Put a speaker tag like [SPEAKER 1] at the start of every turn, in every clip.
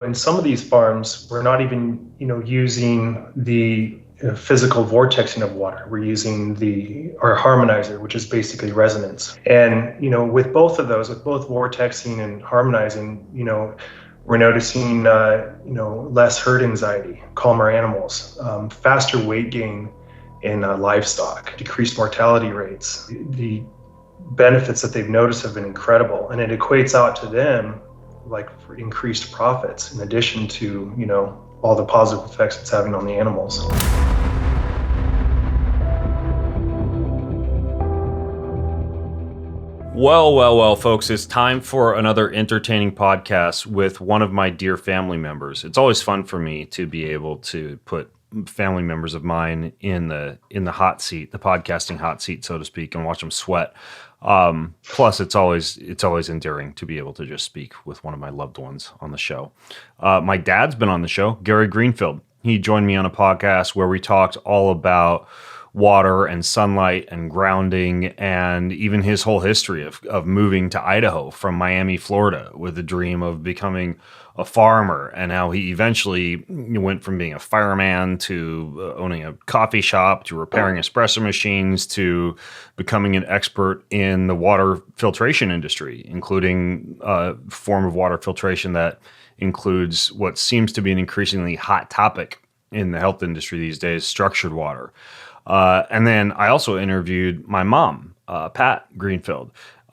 [SPEAKER 1] in some of these farms, we're not even, using the physical vortexing of water. We're using our harmonizer, which is basically resonance. And, with both of those, with both vortexing and harmonizing, we're noticing, less herd anxiety, calmer animals, faster weight gain in livestock, decreased mortality rates. The benefits that they've noticed have been incredible, and it equates out to them like for increased profits in addition to, all the positive effects it's having on the animals.
[SPEAKER 2] Well, folks, it's time for another entertaining podcast with one of my dear family members. It's always fun for me to be able to put family members of mine in the hot seat, the podcasting hot seat, so to speak, and watch them sweat. Plus, it's always endearing to be able to just speak with one of my loved ones on the show. My dad's been on the show, Gary Greenfield. He joined me on a podcast where we talked all about water and sunlight and grounding, and even his whole history of moving to Idaho from Miami, Florida, with the dream of becoming a farmer, and how he eventually went from being a fireman to owning a coffee shop to repairing espresso machines to becoming an expert in the water filtration industry, including a form of water filtration that includes what seems to be an increasingly hot topic in the health industry these days, structured water. And then I also interviewed my mom, Pat Greenfield.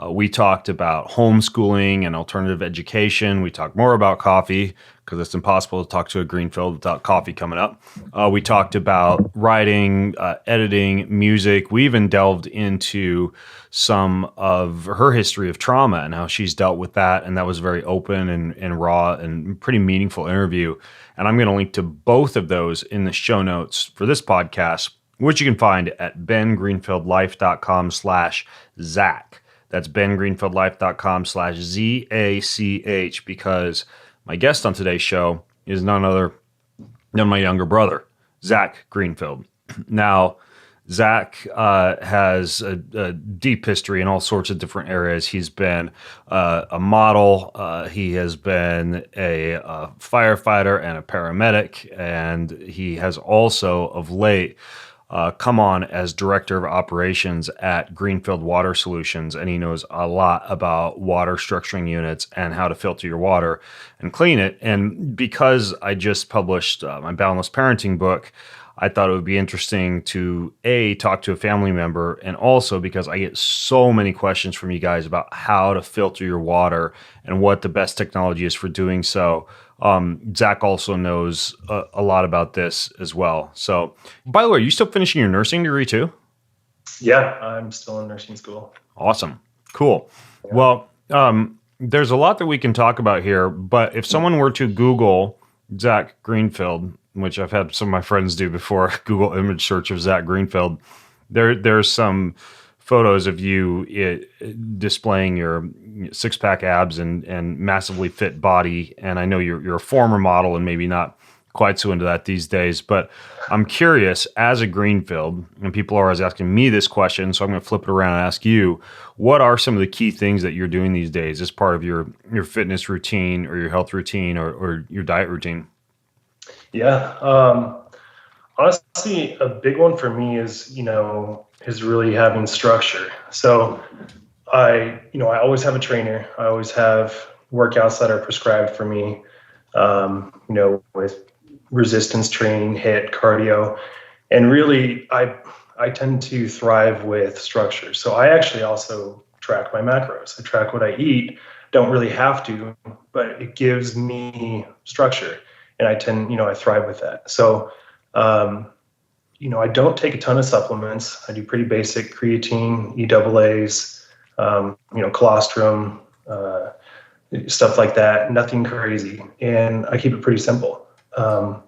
[SPEAKER 2] We talked about homeschooling and alternative education. We talked more about coffee because it's impossible to talk to a Greenfield without coffee coming up. We talked about writing, editing, music. We even delved into some of her history of trauma and how she's dealt with that. And that was very open and raw and pretty meaningful interview. And I'm going to link to both of those in the show notes for this podcast, which you can find at bengreenfieldlife.com/Zach. That's bengreenfieldlife.com/ZACH, because my guest on today's show is none other than my younger brother, Zach Greenfield. Now, Zach has a deep history in all sorts of different areas. He's been a model. He has been a firefighter and a paramedic, and he has also, of late, come on as director of operations at Greenfield Water Solutions, and he knows a lot about water structuring units and how to filter your water and clean it. And because I just published my Boundless Parenting book, I thought it would be interesting to talk to a family member, and also because I get so many questions from you guys about how to filter your water and what the best technology is for doing so. Zach also knows a lot about this as well. So, by the way, are you still finishing your nursing degree too?
[SPEAKER 1] Yeah, I'm still in nursing school.
[SPEAKER 2] Awesome. Cool. Yeah. Well, there's a lot that we can talk about here, but if someone were to Google Zach Greenfield, which I've had some of my friends do before, Google image search of Zach Greenfield, there's some photos of you displaying your six-pack abs and massively fit body. And I know you're a former model and maybe not quite so into that these days, but I'm curious, as a Greenfield, and people are always asking me this question, so I'm going to flip it around and ask you, what are some of the key things that you're doing these days as part of your fitness routine or your health routine or your diet routine?
[SPEAKER 1] Yeah. Honestly, a big one for me is really having structure. So I always have a trainer. I always have workouts that are prescribed for me, with resistance training, HIIT, cardio. And really, I tend to thrive with structure. So I actually also track my macros. I track what I eat. Don't really have to, but it gives me structure. And I thrive with that. So, I don't take a ton of supplements. I do pretty basic creatine, EAAs, colostrum, stuff like that. Nothing crazy. And I keep it pretty simple. And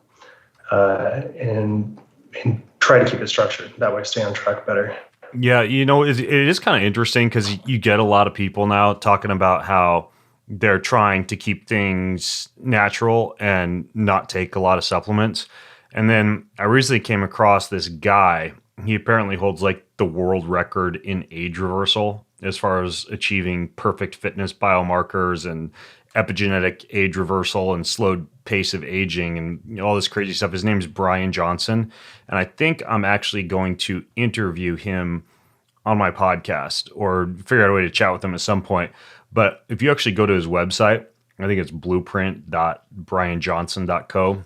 [SPEAKER 1] try to keep it structured. That way I stay on track better.
[SPEAKER 2] Yeah, it is kind of interesting because you get a lot of people now talking about how they're trying to keep things natural and not take a lot of supplements. And then I recently came across this guy. He apparently holds like the world record in age reversal as far as achieving perfect fitness biomarkers and epigenetic age reversal and slowed pace of aging and all this crazy stuff. His name is Brian Johnson. And I think I'm actually going to interview him on my podcast or figure out a way to chat with him at some point. But if you actually go to his website, I think it's blueprint.brianjohnson.co.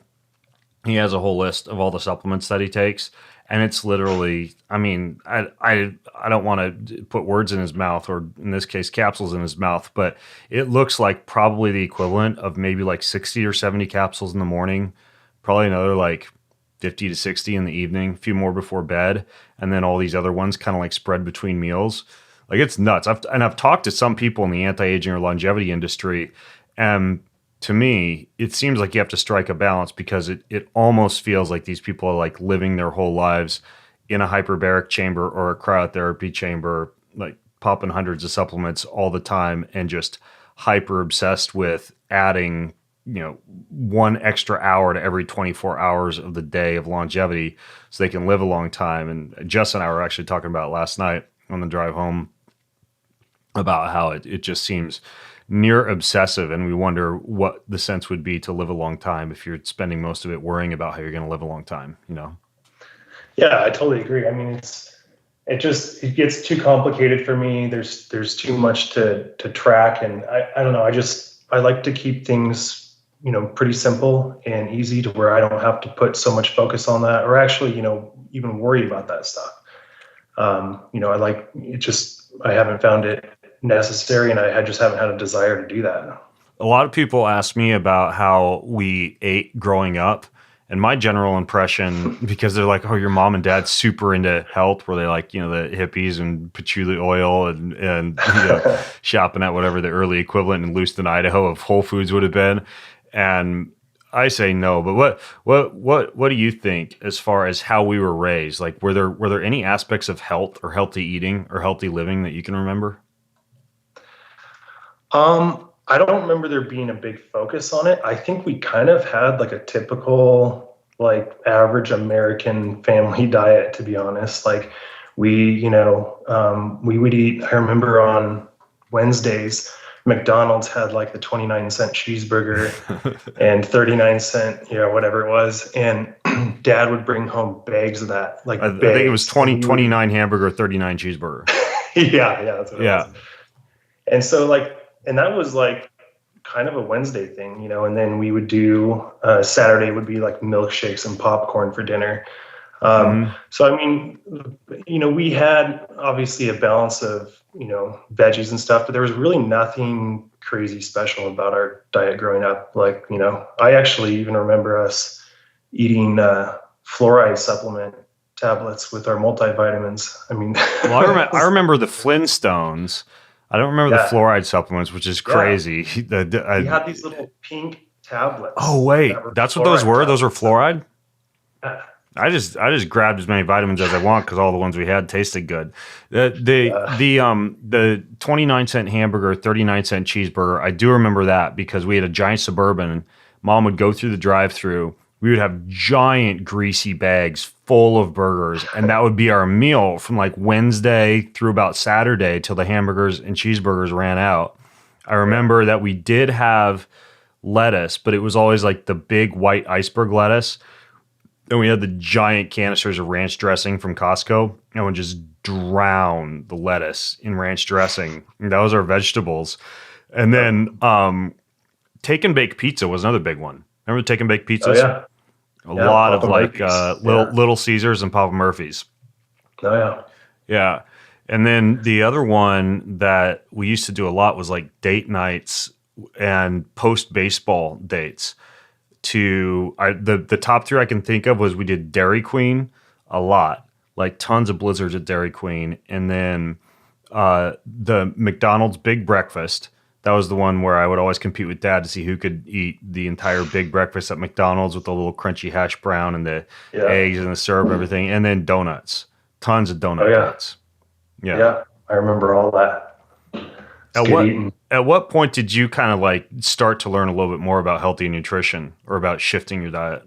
[SPEAKER 2] He has a whole list of all the supplements that he takes. And it's literally, I mean, I don't want to put words in his mouth, or in this case, capsules in his mouth, but it looks like probably the equivalent of maybe like 60 or 70 capsules in the morning, probably another like 50 to 60 in the evening, a few more before bed, and then all these other ones kind of like spread between meals. Like it's nuts. I've talked to some people in the anti-aging or longevity industry, and to me, it seems like you have to strike a balance because it almost feels like these people are like living their whole lives in a hyperbaric chamber or a cryotherapy chamber, like popping hundreds of supplements all the time and just hyper obsessed with adding, one extra hour to every 24 hours of the day of longevity so they can live a long time. And Jess and I were actually talking about it last night on the drive home about how it just seems near obsessive, and we wonder what the sense would be to live a long time if you're spending most of it worrying about how you're going to live a long time,
[SPEAKER 1] Yeah, I totally agree. I mean, it gets too complicated for me. There's too much to track, and I don't know. I like to keep things, pretty simple and easy to where I don't have to put so much focus on that, or actually, even worry about that stuff. I like it. I haven't found it necessary, and I just haven't had a desire to do that.
[SPEAKER 2] A lot of people ask me about how we ate growing up, and my general impression, because they're like, oh, your mom and dad's super into health, where they like, the hippies and patchouli oil and shopping at whatever the early equivalent in Lewiston, Idaho of Whole Foods would have been. And I say no, but what do you think as far as how we were raised? Like, were there any aspects of health or healthy eating or healthy living that you can remember?
[SPEAKER 1] I don't remember there being a big focus on it. I think we kind of had like a typical, like average American family diet, to be honest. Like we would eat, I remember on Wednesdays, McDonald's had like the 29-cent cheeseburger and 39-cent, whatever it was. And dad would bring home bags of that. Like
[SPEAKER 2] I think it was 29 hamburger, 39 cheeseburger.
[SPEAKER 1] Yeah, that's what it was. And so and that was like kind of a Wednesday thing, and then we would do Saturday would be like milkshakes and popcorn for dinner. So, I mean, we had obviously a balance of, veggies and stuff, but there was really nothing crazy special about our diet growing up. Like, I actually even remember us eating fluoride supplement tablets with our multivitamins. I mean,
[SPEAKER 2] well, I remember the Flintstones. I don't remember the fluoride supplements, which is crazy.
[SPEAKER 1] We had these little pink tablets.
[SPEAKER 2] Oh wait, that's what those were. Those were fluoride.
[SPEAKER 1] Yeah.
[SPEAKER 2] I just grabbed as many vitamins as I want because all the ones we had tasted good. The 29-cent hamburger, 39-cent cheeseburger. I do remember that because we had a giant Suburban. Mom would go through the drive-through. We would have giant greasy bags full of burgers, and that would be our meal from like Wednesday through about Saturday till the hamburgers and cheeseburgers ran out. I remember that we did have lettuce, but it was always like the big white iceberg lettuce. Then we had the giant canisters of ranch dressing from Costco, and would just drown the lettuce in ranch dressing. And that was our vegetables. And then take and bake pizza was another big one. Remember take and bake pizzas?
[SPEAKER 1] Oh, yeah.
[SPEAKER 2] A lot of like Little Caesars and Papa Murphy's.
[SPEAKER 1] Oh, yeah.
[SPEAKER 2] Yeah. And then the other one that we used to do a lot was like date nights and post-baseball dates. The top three I can think of was we did Dairy Queen a lot, like tons of blizzards at Dairy Queen. And then the McDonald's Big Breakfast. That was the one where I would always compete with Dad to see who could eat the entire big breakfast at McDonald's with the little crunchy hash brown and the eggs and the syrup and everything. And then donuts. Tons of donut dates.
[SPEAKER 1] Yeah, I remember all that.
[SPEAKER 2] At what point did you kind of like start to learn a little bit more about healthy nutrition or about shifting your diet?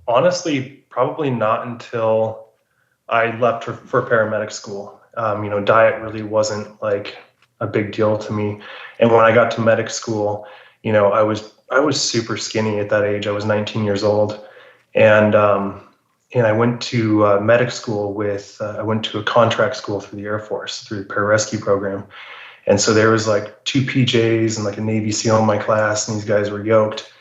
[SPEAKER 1] Honestly, probably not until I left for paramedic school. Diet really wasn't like a big deal to me. And when I got to medic school, I was super skinny at that age. I was 19 years old, and I went to medic school I went to a contract school through the Air Force through the pararescue program. And so there was like 2 PJs and like a Navy SEAL in my class, and these guys were yoked,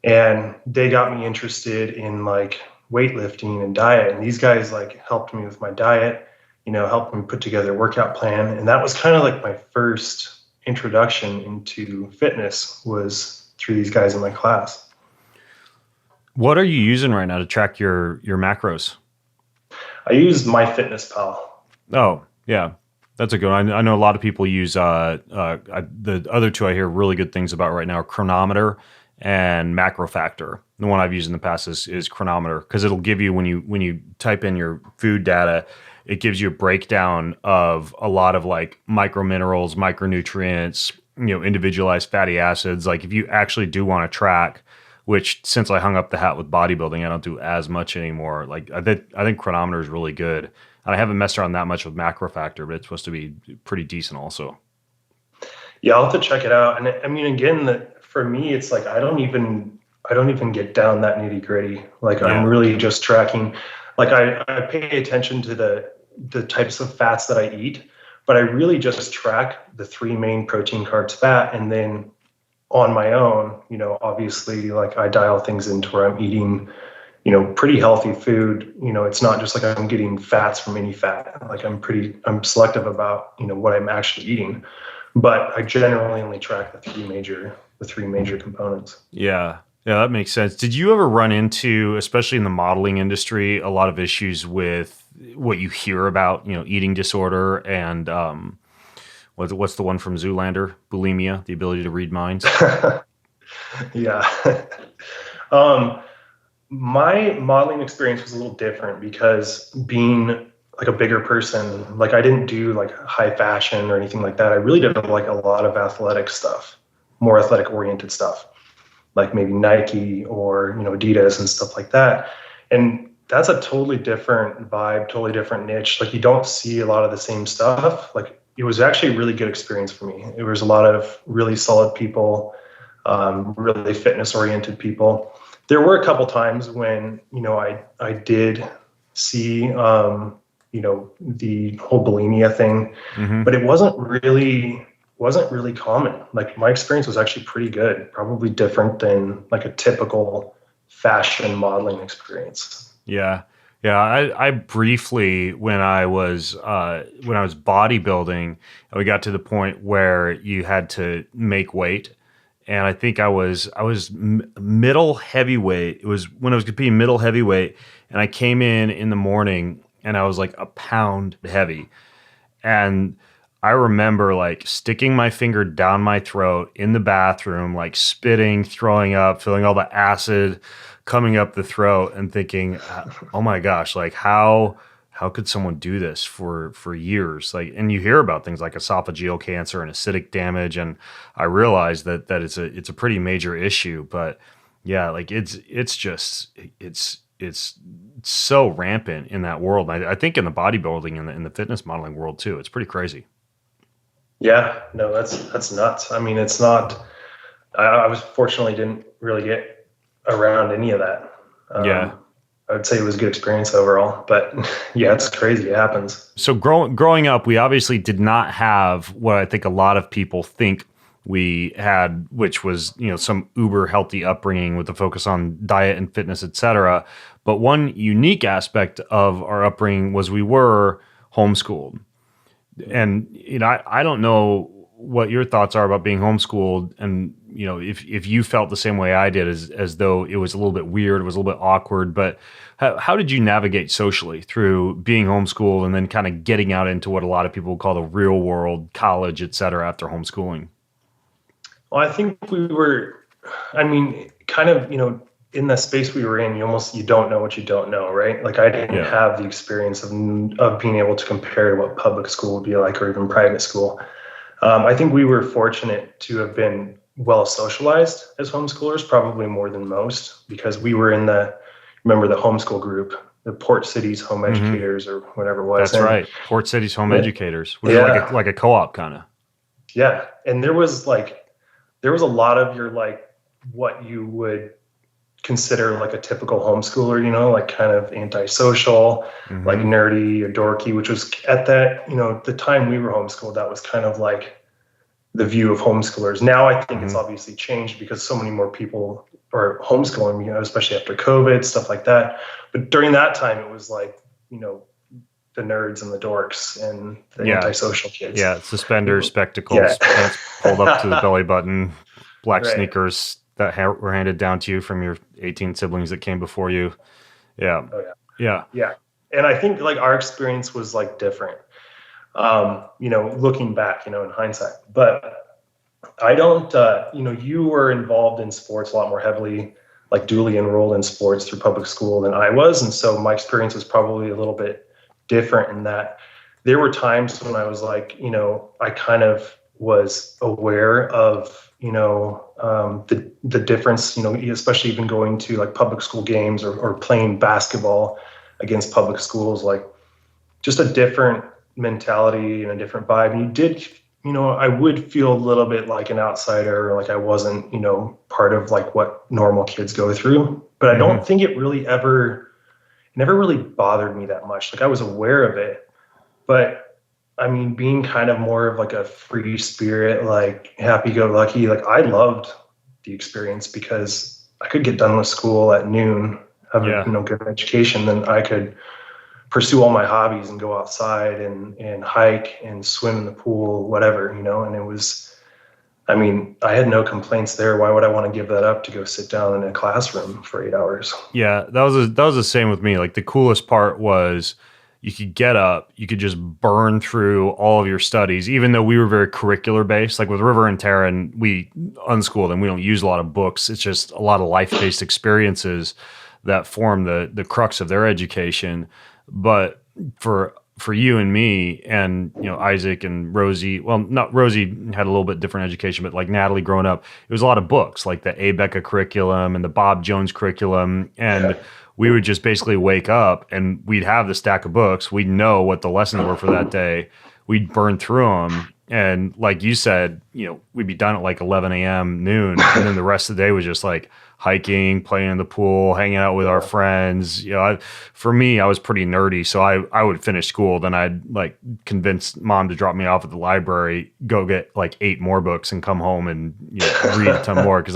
[SPEAKER 1] and they got me interested in like weightlifting and diet. And these guys like helped me with my diet, helped me put together a workout plan. And that was kind of like my first introduction into fitness, was through these guys in my class.
[SPEAKER 2] What are you using right now to track your macros?
[SPEAKER 1] I use MyFitnessPal.
[SPEAKER 2] Oh, yeah. That's a good one. I know a lot of people use the other two I hear really good things about right now are Chronometer and Macro Factor. The one I've used in the past is Chronometer, because it'll give you, when you type in your food data, it gives you a breakdown of a lot of like microminerals, micronutrients, individualized fatty acids. Like if you actually do want to track, which since I hung up the hat with bodybuilding, I don't do as much anymore. Like I think Chronometer is really good. And I haven't messed around that much with Macro Factor, but it's supposed to be pretty decent also.
[SPEAKER 1] Yeah, I'll have to check it out. And I mean, again, for me, it's like I don't even get down that nitty gritty. Like yeah. I'm really just tracking. Like I pay attention to the types of fats that I eat, but I really just track the 3 main protein, carbs, fat, and then on my own, obviously, like I dial things into where I'm eating, pretty healthy food. It's not just like I'm getting fats from any fat. Like I'm selective about, what I'm actually eating, but I generally only track the three major components.
[SPEAKER 2] Yeah. Yeah, that makes sense. Did you ever run into, especially in the modeling industry, a lot of issues with what you hear about, eating disorder and what's the one from Zoolander? Bulimia, the ability to read minds?
[SPEAKER 1] Yeah. My modeling experience was a little different because being like a bigger person, like I didn't do like high fashion or anything like that. I really did like a lot of athletic stuff, more athletic oriented stuff, like maybe Nike or, Adidas and stuff like that. And that's a totally different vibe, totally different niche. Like you don't see a lot of the same stuff. Like it was actually a really good experience for me. It was a lot of really solid people, really fitness oriented people. There were a couple times when, I did see, the whole bulimia thing, mm-hmm. but it wasn't really common. Like my experience was actually pretty good, probably different than like a typical fashion modeling experience.
[SPEAKER 2] Yeah. Yeah. I briefly, when I was bodybuilding, we got to the point where you had to make weight. And I think I was middle heavyweight. It was when I was competing middle heavyweight, and I came in the morning and I was like a pound heavy. And I remember like sticking my finger down my throat in the bathroom, like spitting, throwing up, feeling all the acid coming up the throat and thinking, oh my gosh, like how could someone do this for years? Like, and you hear about things like esophageal cancer and acidic damage, and I realized that it's a pretty major issue. But yeah, like it's so rampant in that world. I think in the bodybuilding and in the fitness modeling world too. It's pretty crazy.
[SPEAKER 1] Yeah, no, that's nuts. I mean, it's not. I was fortunately didn't really get around any of that.
[SPEAKER 2] Yeah.
[SPEAKER 1] I would say it was a good experience overall, but yeah, it's crazy. It happens.
[SPEAKER 2] So growing up, we obviously did not have what I think a lot of people think we had, which was, some uber healthy upbringing with a focus on diet and fitness, et cetera. But one unique aspect of our upbringing was we were homeschooled. And, I don't know what your thoughts are about being homeschooled, and if you felt the same way I did, as though it was a little bit weird, it was a little bit awkward, but how did you navigate socially through being homeschooled and then kind of getting out into what a lot of people would call the real world, college, et cetera, after homeschooling?
[SPEAKER 1] Well, I think we were, kind of, in the space we were in, you don't know what you don't know, right? Like I didn't have the experience of being able to compare to what public school would be like, or even private school. I think we were fortunate to have been well socialized as homeschoolers, probably more than most, because we were in the homeschool group, the Port Cities Home Educators, or whatever it was.
[SPEAKER 2] That's right. Port Cities Home Educators. Was it like a co-op kind of?
[SPEAKER 1] Yeah. And there was a lot of your like what you would consider like a typical homeschooler, like kind of antisocial, like
[SPEAKER 2] Mm-hmm.
[SPEAKER 1] nerdy or dorky, which was at that, the time we were homeschooled, that was kind of like the view of homeschoolers. Now I think it's
[SPEAKER 2] Mm-hmm.
[SPEAKER 1] obviously changed because so many more people are homeschooling, especially after COVID, stuff like that. But during that time, it was like, the nerds and the dorks and the
[SPEAKER 2] Yeah.
[SPEAKER 1] antisocial kids.
[SPEAKER 2] Yeah. Suspenders,
[SPEAKER 1] Yeah.
[SPEAKER 2] spectacles, pants pulled up to the belly button, black
[SPEAKER 1] Right.
[SPEAKER 2] sneakers that were handed down to you from your 18 siblings that came before you. Yeah.
[SPEAKER 1] Oh yeah.
[SPEAKER 2] Yeah.
[SPEAKER 1] Yeah. And I think like our experience was like different, looking back, in hindsight. But I don't, you were involved in sports a lot more heavily, like duly enrolled in sports through public school than I was. And so my experience was probably a little bit different in that there were times when I was like, I kind of was aware of, the difference, especially even going to like public school games or playing basketball against public schools, like just a different mentality and a different vibe. And you did, I would feel a little bit like an outsider, like I wasn't, part of like what normal kids go through. But I
[SPEAKER 2] Mm-hmm.
[SPEAKER 1] don't think it really never really bothered me that much. Like I was aware of it, but I mean, being kind of more of like a free spirit, like happy go lucky, like I loved the experience because I could get done with school at noon, have a
[SPEAKER 2] Yeah.
[SPEAKER 1] good education, then I could pursue all my hobbies and go outside and hike and swim in the pool, whatever, and it was, I mean, I had no complaints there. Why would I want to give that up to go sit down in a classroom for 8 hours?
[SPEAKER 2] Yeah. That was the same with me. Like the coolest part was you could get up, you could just burn through all of your studies, even though we were very curricular based. Like with River and Taryn, we unschooled and we don't use a lot of books. It's just a lot of life based experiences that form the crux of their education. But for you and me and Isaac and Rosie, well, not Rosie had a little bit different education, but like Natalie growing up, it was a lot of books like the ABECA curriculum and the Bob Jones curriculum. And we would just basically wake up and we'd have the stack of books. We'd know what the lessons were for that day. We'd burn through them. And like you said, we'd be done at like 11 a.m., noon. And then the rest of the day was just like hiking, playing in the pool, hanging out with our friends. For me, I was pretty nerdy. So I would finish school. Then I'd like convince mom to drop me off at the library, go get like 8 more books and come home and read a ton more. Cause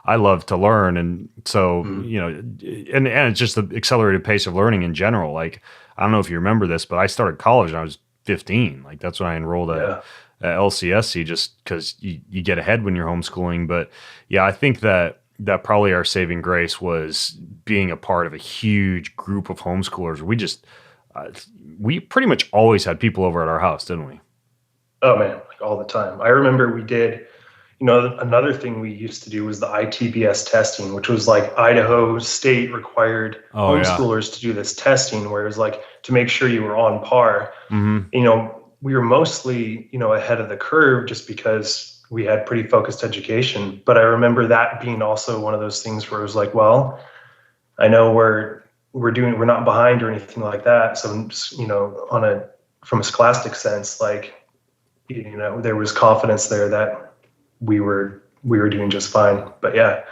[SPEAKER 2] I love to learn. And so, and it's just the accelerated pace of learning in general. Like, I don't know if you remember this, but I started college when I was 15. Like that's when I enrolled at LCSC just because you get ahead when you're homeschooling. But yeah, I think that probably our saving grace was being a part of a huge group of homeschoolers. We pretty much always had people over at our house, didn't we?
[SPEAKER 1] Oh man, like all the time. I remember we did, another thing we used to do was the ITBS testing, which was like Idaho State required
[SPEAKER 2] Oh yeah.
[SPEAKER 1] homeschoolers to do this testing, where it was like to make sure you were on par.
[SPEAKER 2] Mm-hmm.
[SPEAKER 1] We were mostly, ahead of the curve just because we had pretty focused education. But I remember that being also one of those things where it was like, well, I know we're not behind or anything like that. So, from a scholastic sense, like, there was confidence there that we were doing just fine. But yeah.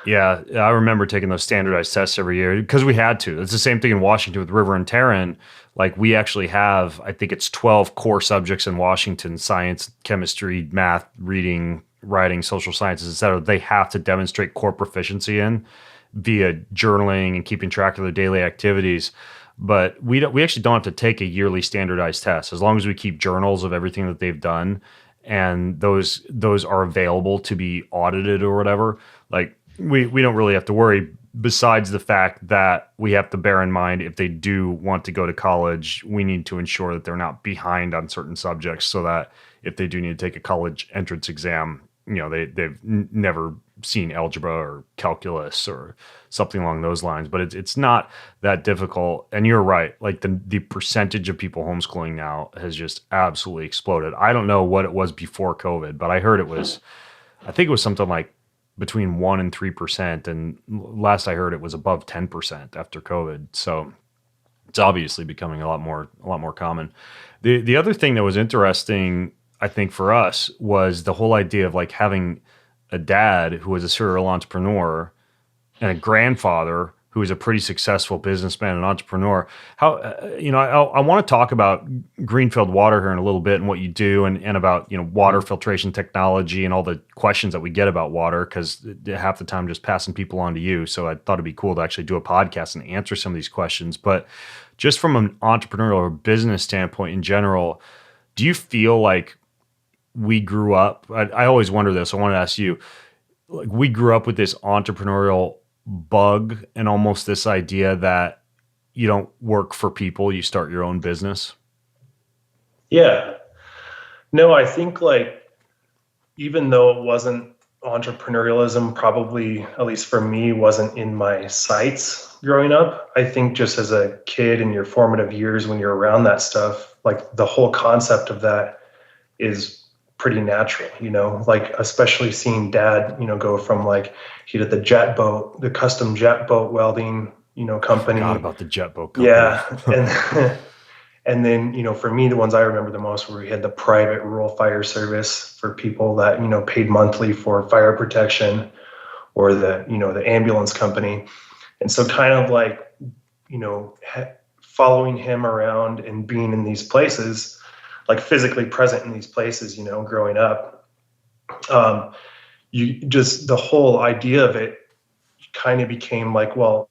[SPEAKER 2] Yeah, I remember taking those standardized tests every year because we had to. It's the same thing in Washington with River and Taryn. Like we actually have, I think it's 12 core subjects in Washington: science, chemistry, math, reading, writing, social sciences, et cetera. They have to demonstrate core proficiency in via journaling and keeping track of their daily activities. But we actually don't have to take a yearly standardized test as long as we keep journals of everything that they've done, and those are available to be audited or whatever. Like we don't really have to worry, besides the fact that we have to bear in mind if they do want to go to college, we need to ensure that they're not behind on certain subjects so that if they do need to take a college entrance exam, they've never seen algebra or calculus or something along those lines. But it's not that difficult. And you're right. Like the percentage of people homeschooling now has just absolutely exploded. I don't know what it was before COVID, but I heard I think it was something like between 1% and 3%. And last I heard it was above 10% after COVID. So it's obviously becoming a lot more common. The other thing that was interesting, I think for us was the whole idea of like having a dad who was a serial entrepreneur and a grandfather who is a pretty successful businessman and entrepreneur. How, I want to talk about Greenfield Water here in a little bit and what you do and about, water filtration technology and all the questions that we get about water, because half the time just passing people on to you. So I thought it'd be cool to actually do a podcast and answer some of these questions. But just from an entrepreneurial or business standpoint in general, do you feel like we grew up? I always wonder this. I want to ask you, like, we grew up with this entrepreneurial bug and almost this idea that you don't work for people, you start your own business?
[SPEAKER 1] Yeah. No, I think like, even though it wasn't entrepreneurialism, probably, at least for me, wasn't in my sights growing up. I think just as a kid in your formative years, when you're around that stuff, like the whole concept of that is pretty natural, like especially seeing dad, go from like he did the custom jet boat welding, company.
[SPEAKER 2] I forgot about the jet boat company.
[SPEAKER 1] Yeah. And then, for me, the ones I remember the most were we had the private rural fire service for people that, paid monthly for fire protection, or the ambulance company. And so kind of like, following him around and being in these places, like physically present in these places, growing up, you just, the whole idea of it kind of became like, well,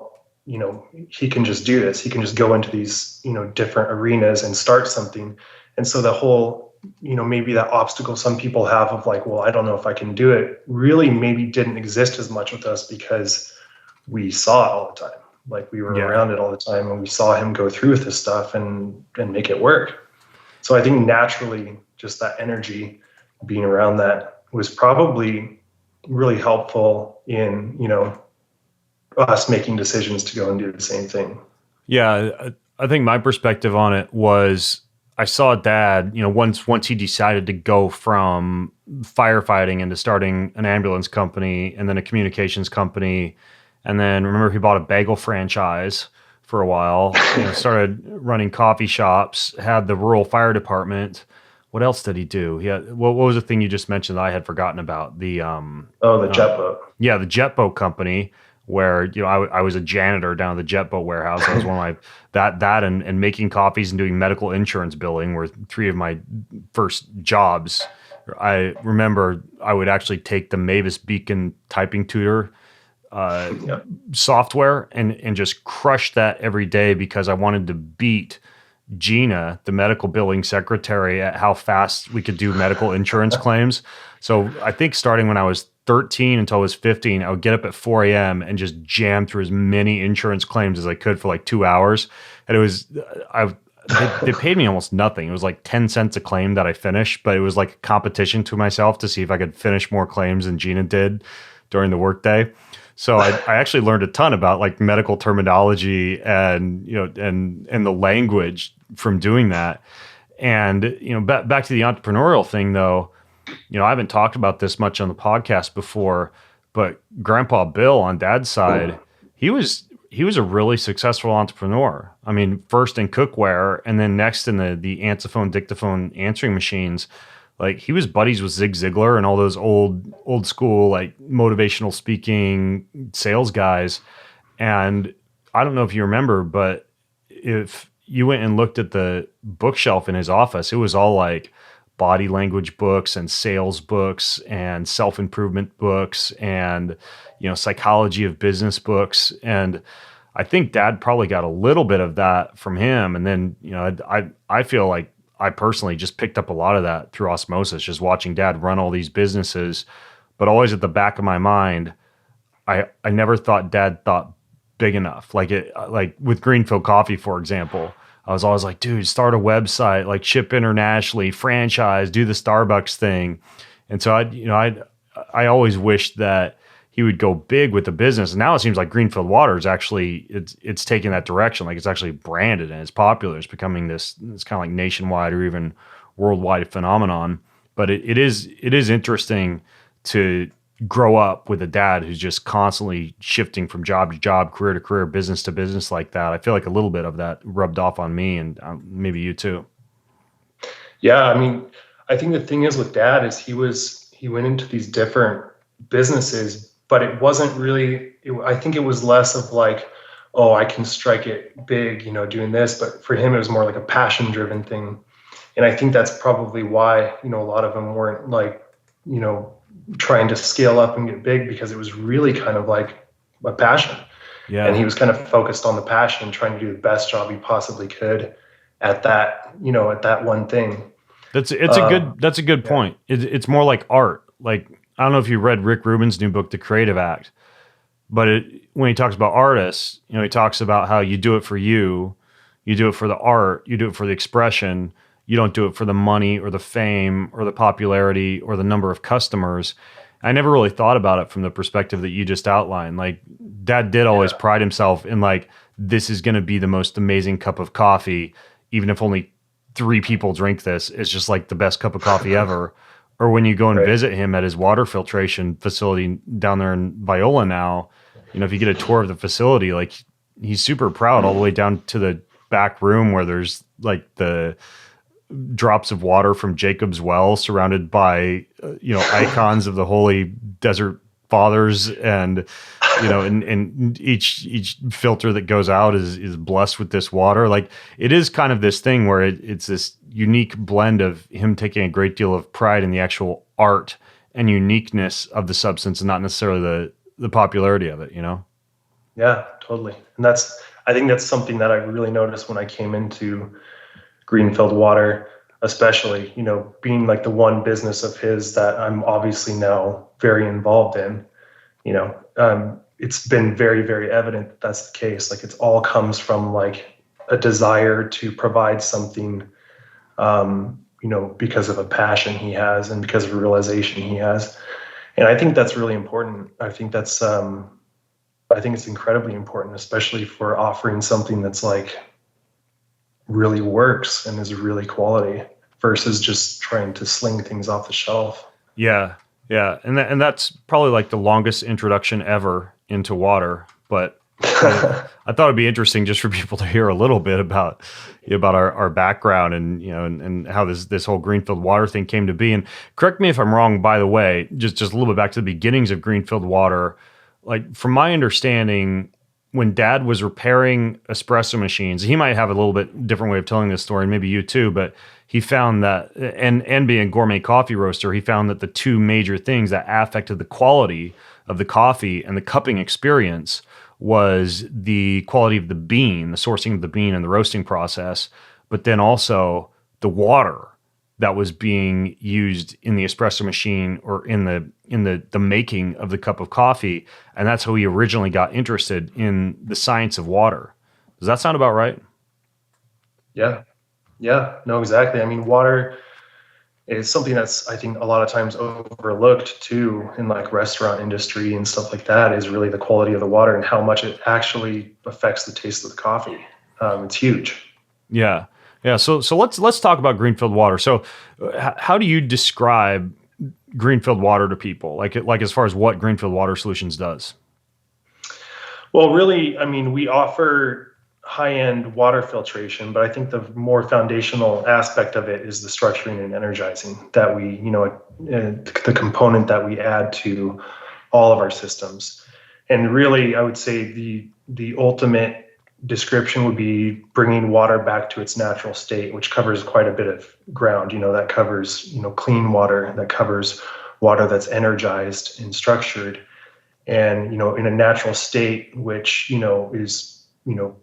[SPEAKER 1] he can just do this. He can just go into these, different arenas and start something. And so the whole, maybe that obstacle some people have of like, well, I don't know if I can do it, really maybe didn't exist as much with us because we saw it all the time. Like we were around it all the time, and we saw him go through with this stuff and make it work. So I think naturally, just that energy, being around that, was probably really helpful in, us making decisions to go and do the same thing.
[SPEAKER 2] Yeah, I think my perspective on it was I saw dad, once he decided to go from firefighting into starting an ambulance company and then a communications company. And then remember he bought a bagel franchise for a while, started running coffee shops, had the rural fire department. What else did he do? He had, what was the thing you just mentioned that I had forgotten about? The
[SPEAKER 1] jet boat.
[SPEAKER 2] Yeah, the jet boat company, where I was a janitor down at the jet boat warehouse. I was one of my that and making coffees and doing medical insurance billing were three of my first jobs. I remember I would actually take the Mavis Beacon typing tutor software and just crush that every day because I wanted to beat Gina, the medical billing secretary, at how fast we could do medical insurance claims. So I think starting when I was 13 until I was 15, I would get up at 4 a.m. and just jam through as many insurance claims as I could for like 2 hours. And it was, they paid me almost nothing. It was like 10 cents a claim that I finished, but it was like a competition to myself to see if I could finish more claims than Gina did during the workday. So I actually learned a ton about like medical terminology and, and the language from doing that. And, back to the entrepreneurial thing though, I haven't talked about this much on the podcast before, but Grandpa Bill on Dad's side, he was a really successful entrepreneur. I mean, first in cookware and then next in the Antiphone dictaphone answering machines. Like he was buddies with Zig Ziglar and all those old school like motivational speaking sales guys. And I don't know if you remember, but if you went and looked at the bookshelf in his office, it was all like body language books and sales books and self-improvement books and, psychology of business books. And I think Dad probably got a little bit of that from him. And then, I feel like I personally just picked up a lot of that through osmosis, just watching Dad run all these businesses, but always at the back of my mind, I never thought Dad thought big enough. Like with Greenfield Coffee, for example, I was always like, dude, start a website, like ship internationally, franchise, do the Starbucks thing. And so I always wished that he would go big with the business. And now it seems like Greenfield Water is actually, it's taking that direction. Like it's actually branded and it's popular. It's becoming it's kind of like nationwide or even worldwide phenomenon. But it is interesting to grow up with a dad who's just constantly shifting from job to job, career to career, business to business like that. I feel like a little bit of that rubbed off on me and maybe you too.
[SPEAKER 1] Yeah. I mean, I think the thing is with Dad is he went into these different businesses, but it wasn't really. I think it was less of like, oh, I can strike it big, doing this. But for him, it was more like a passion-driven thing, and I think that's probably why a lot of them weren't like trying to scale up and get big, because it was really kind of like a passion.
[SPEAKER 2] Yeah.
[SPEAKER 1] And he was kind of focused on the passion, trying to do the best job he possibly could at that, at that one thing.
[SPEAKER 2] That's a good point. It's more like art. Like, I don't know if you read Rick Rubin's new book, The Creative Act, but when he talks about artists, he talks about how you do it for you do it for the art, you do it for the expression. You don't do it for the money or the fame or the popularity or the number of customers. I never really thought about it from the perspective that you just outlined. Like, Dad did always pride himself in like, this is going to be the most amazing cup of coffee, even if only 3 people drink this. It's just like the best cup of coffee ever. Or when you go and visit him at his water filtration facility down there in Viola now, if you get a tour of the facility, like, he's super proud all the way down to the back room where there's like the drops of water from Jacob's well surrounded by, icons of the holy desert fathers. And, and each filter that goes out is blessed with this water. Like, it is kind of this thing where it's this unique blend of him taking a great deal of pride in the actual art and uniqueness of the substance, and not necessarily the popularity of it,
[SPEAKER 1] Yeah, totally. And I think that's something that I really noticed when I came into Greenfield Water, especially, being like the one business of his that I'm obviously now very involved in. It's been very, very evident that that's the case. Like, it all comes from like a desire to provide something, because of a passion he has and because of a realization he has. And I think that's really important. I think it's incredibly important, especially for offering something that's like really works and is really quality versus just trying to sling things off the shelf.
[SPEAKER 2] Yeah. Yeah. And that's probably like the longest introduction ever into water. But I thought it'd be interesting just for people to hear a little bit about our background and, and how this whole Greenfield Water thing came to be. And correct me if I'm wrong, by the way, just a little bit back to the beginnings of Greenfield Water. Like, from my understanding, when Dad was repairing espresso machines, he might have a little bit different way of telling this story, and maybe you too, but he found that, and being a gourmet coffee roaster, he found that the 2 major things that affected the quality of the coffee and the cupping experience was the quality of the bean, the sourcing of the bean and the roasting process, but then also the water that was being used in the espresso machine or in the making of the cup of coffee. And that's how he originally got interested in the science of water. Does that sound about right?
[SPEAKER 1] Yeah. No, exactly. I mean, water is something that's, I think, a lot of times overlooked too in like restaurant industry and stuff like that, is really the quality of the water and how much it actually affects the taste of the coffee. It's huge.
[SPEAKER 2] Yeah. Yeah. So let's talk about Greenfield Water. So how do you describe Greenfield Water to people? Like as far as what Greenfield Water Solutions does?
[SPEAKER 1] Well, really, I mean, we offer high-end water filtration, but I think the more foundational aspect of it is the structuring and energizing that we, the component that we add to all of our systems. And really, I would say the ultimate description would be bringing water back to its natural state, which covers quite a bit of ground. That covers, clean water, that covers water that's energized and structured, and, in a natural state, which, is,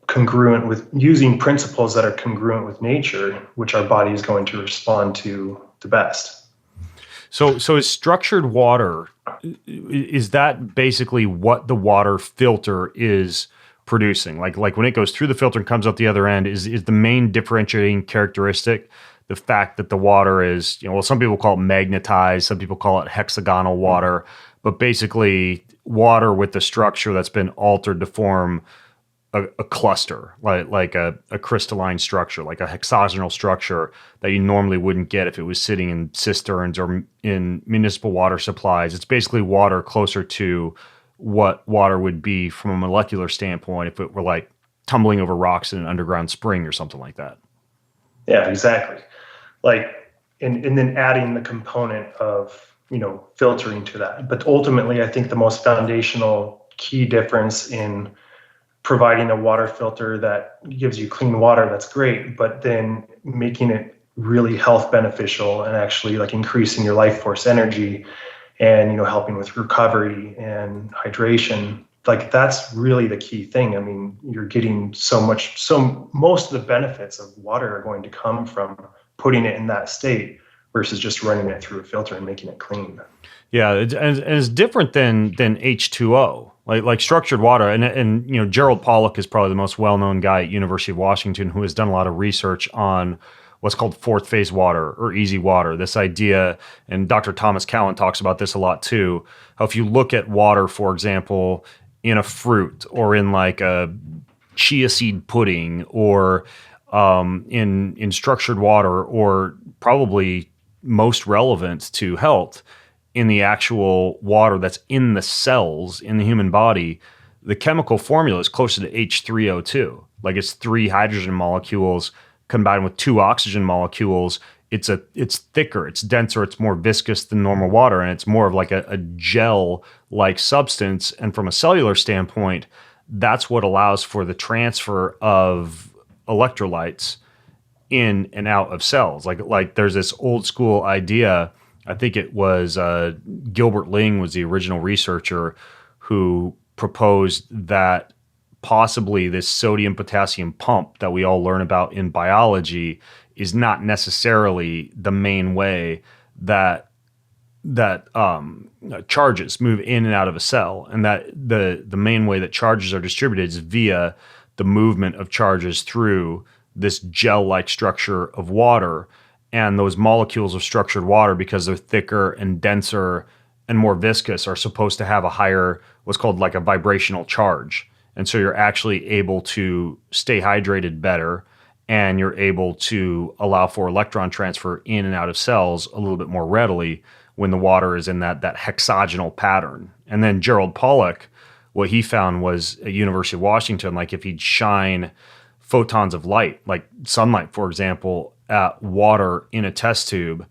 [SPEAKER 1] congruent with using principles that are congruent with nature, which our body is going to respond to the best.
[SPEAKER 2] So is structured water, is that basically what the water filter is producing? Like when it goes through the filter and comes out the other end, is the main differentiating characteristic the fact that the water is, some people call it magnetized, some people call it hexagonal water, but basically water with the structure that's been altered to form a cluster, like a crystalline structure, like a hexagonal structure that you normally wouldn't get if it was sitting in cisterns or in municipal water supplies. It's basically water closer to what water would be from a molecular standpoint if it were like tumbling over rocks in an underground spring or something like that.
[SPEAKER 1] Yeah, exactly. Like, and then adding the component of, filtering to that. But ultimately, I think the most foundational key difference in providing a water filter that gives you clean water, that's great, but then making it really health beneficial and actually like increasing your life force energy and, helping with recovery and hydration. Like that's really the key thing. I mean, you're getting most of the benefits of water are going to come from putting it in that state versus just running it through a filter and making it clean.
[SPEAKER 2] Yeah, and it's different than H2O, like structured water. And Gerald Pollack is probably the most well-known guy at University of Washington who has done a lot of research on what's called fourth phase water or easy water. This idea, and Dr. Thomas Cowan talks about this a lot too, how if you look at water, for example, in a fruit or in like a chia seed pudding or in structured water, or probably most relevant to health, in the actual water that's in the cells in the human body, the chemical formula is closer to H3O2. Like it's 3 hydrogen molecules combined with 2 oxygen molecules. It's thicker, it's denser, it's more viscous than normal water, and it's more of like a gel-like substance. And from a cellular standpoint, that's what allows for the transfer of electrolytes in and out of cells. Like there's this old school idea. I think it was Gilbert Ling was the original researcher who proposed that possibly this sodium potassium pump that we all learn about in biology is not necessarily the main way that charges move in and out of a cell, and that the main way that charges are distributed is via the movement of charges through this gel-like structure of water. And those molecules of structured water, because they're thicker and denser and more viscous, are supposed to have a higher, what's called like a vibrational charge. And so you're actually able to stay hydrated better, and you're able to allow for electron transfer in and out of cells a little bit more readily when the water is in that hexagonal pattern. And then Gerald Pollack, what he found was at University of Washington, like if he'd shine photons of light, like sunlight, for example, at water in a test tube,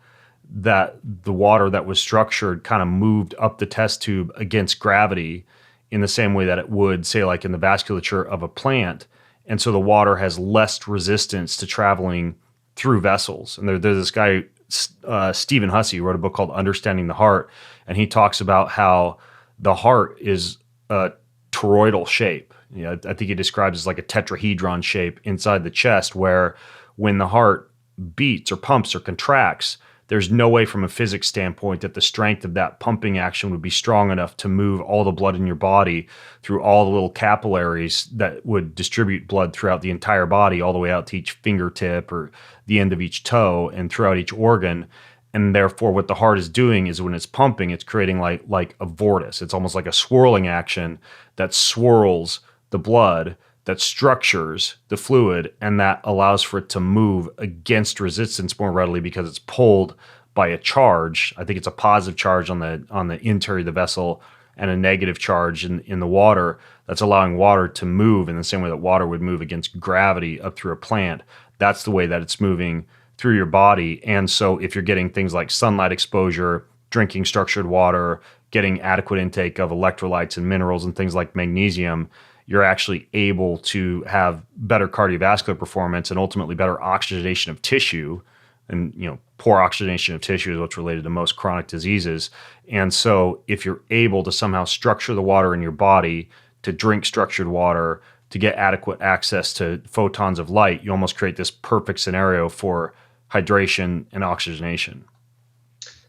[SPEAKER 2] that the water that was structured kind of moved up the test tube against gravity in the same way that it would, say, like in the vasculature of a plant. And so the water has less resistance to traveling through vessels. And there's this guy, Stephen Hussey, wrote a book called Understanding the Heart, and he talks about how the heart is a toroidal shape. I think he describes it as like a tetrahedron shape inside the chest, where when the heart beats or pumps or contracts, there's no way from a physics standpoint that the strength of that pumping action would be strong enough to move all the blood in your body through all the little capillaries that would distribute blood throughout the entire body, all the way out to each fingertip or the end of each toe and throughout each organ. And therefore, what the heart is doing is when it's pumping, it's creating like a vortex. It's almost like a swirling action that swirls the blood, that structures the fluid, and that allows for it to move against resistance more readily because it's pulled by a charge. I think it's a positive charge on the interior of the vessel and a negative charge in the water that's allowing water to move in the same way that water would move against gravity up through a plant. That's the way that it's moving through your body. And so if you're getting things like sunlight exposure, drinking structured water, getting adequate intake of electrolytes and minerals and things like magnesium, you're actually able to have better cardiovascular performance and ultimately better oxygenation of tissue. And poor oxygenation of tissue is what's related to most chronic diseases. And so if you're able to somehow structure the water in your body, to drink structured water, to get adequate access to photons of light, you almost create this perfect scenario for hydration and oxygenation.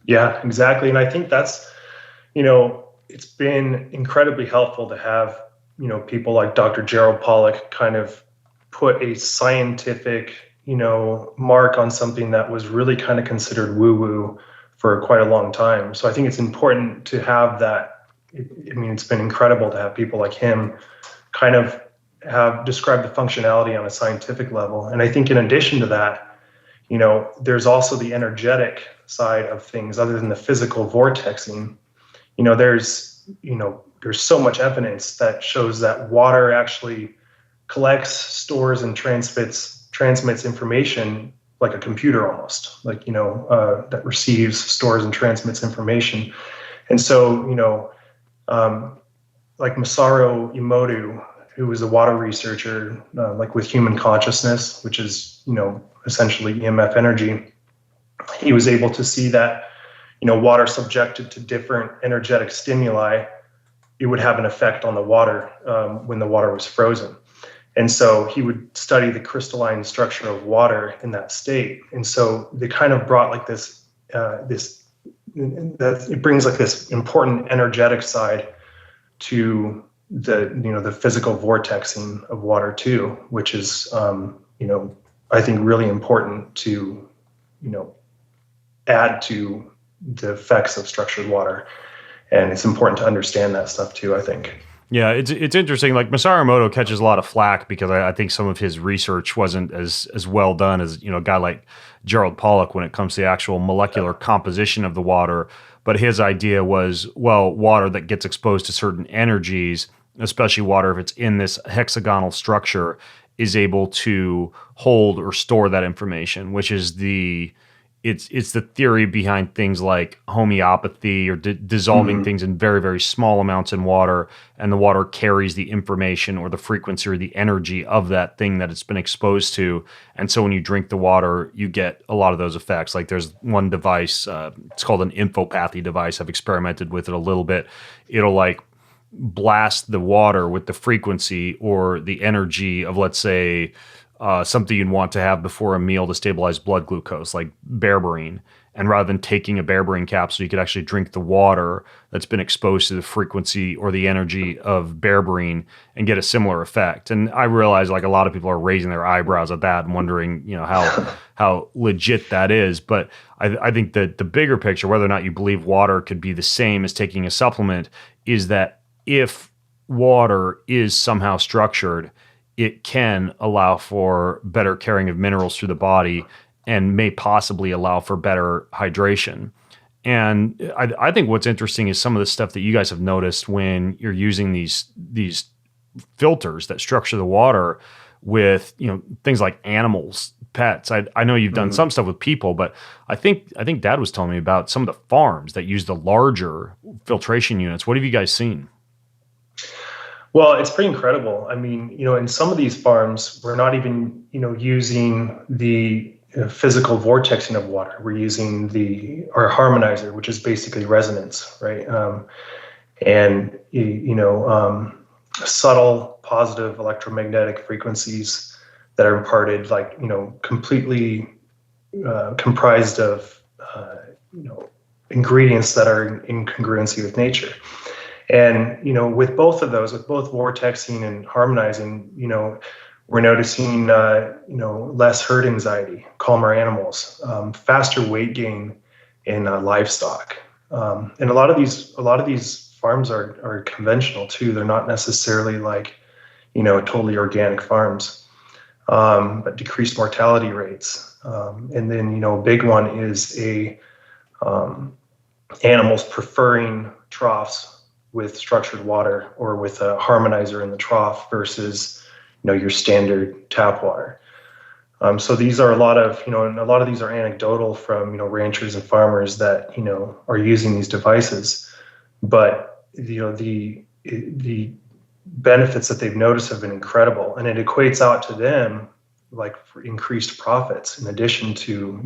[SPEAKER 1] Yeah, exactly. And I think that's, it's been incredibly helpful to have people like Dr. Gerald Pollack kind of put a scientific, mark on something that was really kind of considered woo-woo for quite a long time. So I think it's important to have that. It's been incredible to have people like him kind of have described the functionality on a scientific level. And I think in addition to that, there's also the energetic side of things other than the physical vortexing. There's so much evidence that shows that water actually collects, stores, and transmits information like a computer almost, like, that receives, stores, and transmits information. And so, like Masaru Emoto, who was a water researcher, like with human consciousness, which is, essentially EMF energy, he was able to see that, water subjected to different energetic stimuli, it would have an effect on the water when the water was frozen. And so he would study the crystalline structure of water in that state. And so they kind of brought like this, it brings like this important energetic side to the physical vortexing of water too, which is, I think really important to, add to the effects of structured water. And it's important to understand that stuff too, I think.
[SPEAKER 2] Yeah, it's interesting. Like Masaru Emoto catches a lot of flack because I think some of his research wasn't as well done as a guy like Gerald Pollack when it comes to the actual molecular composition of the water. But his idea was, well, water that gets exposed to certain energies, especially water if it's in this hexagonal structure, is able to hold or store that information, which is it's the theory behind things like homeopathy or dissolving things in very, very small amounts in water, and the water carries the information or the frequency or the energy of that thing that it's been exposed to. And so when you drink the water, you get a lot of those effects. Like there's one device, it's called an infopathy device. I've experimented with it a little bit. It'll like blast the water with the frequency or the energy of, let's say, something you'd want to have before a meal to stabilize blood glucose, like berberine. And rather than taking a berberine capsule, you could actually drink the water that's been exposed to the frequency or the energy of berberine and get a similar effect. And I realize like a lot of people are raising their eyebrows at that and wondering, how legit that is. But I think that the bigger picture, whether or not you believe water could be the same as taking a supplement, is that if water is somehow structured, it can allow for better carrying of minerals through the body and may possibly allow for better hydration. And I think what's interesting is some of the stuff that you guys have noticed when you're using these filters that structure the water with, things like animals, pets. I know you've done some stuff with people, but I think Dad was telling me about some of the farms that use the larger filtration units. What have you guys seen?
[SPEAKER 1] Well, it's pretty incredible. I mean, in some of these farms, we're not even, using the physical vortexing of water. We're using our harmonizer, which is basically resonance, right? Subtle positive electromagnetic frequencies that are imparted, like, completely comprised of, ingredients that are in congruency with nature. And, with both of those, with both vortexing and harmonizing, we're noticing, less herd anxiety, calmer animals, faster weight gain in livestock. And a lot of these farms are conventional too. They're not necessarily like, totally organic farms, but decreased mortality rates. And then, a big one is animals preferring troughs with structured water or with a harmonizer in the trough versus, your standard tap water. So these are a lot of these are anecdotal from, ranchers and farmers that, are using these devices, but, the benefits that they've noticed have been incredible, and it equates out to them like for increased profits in addition to,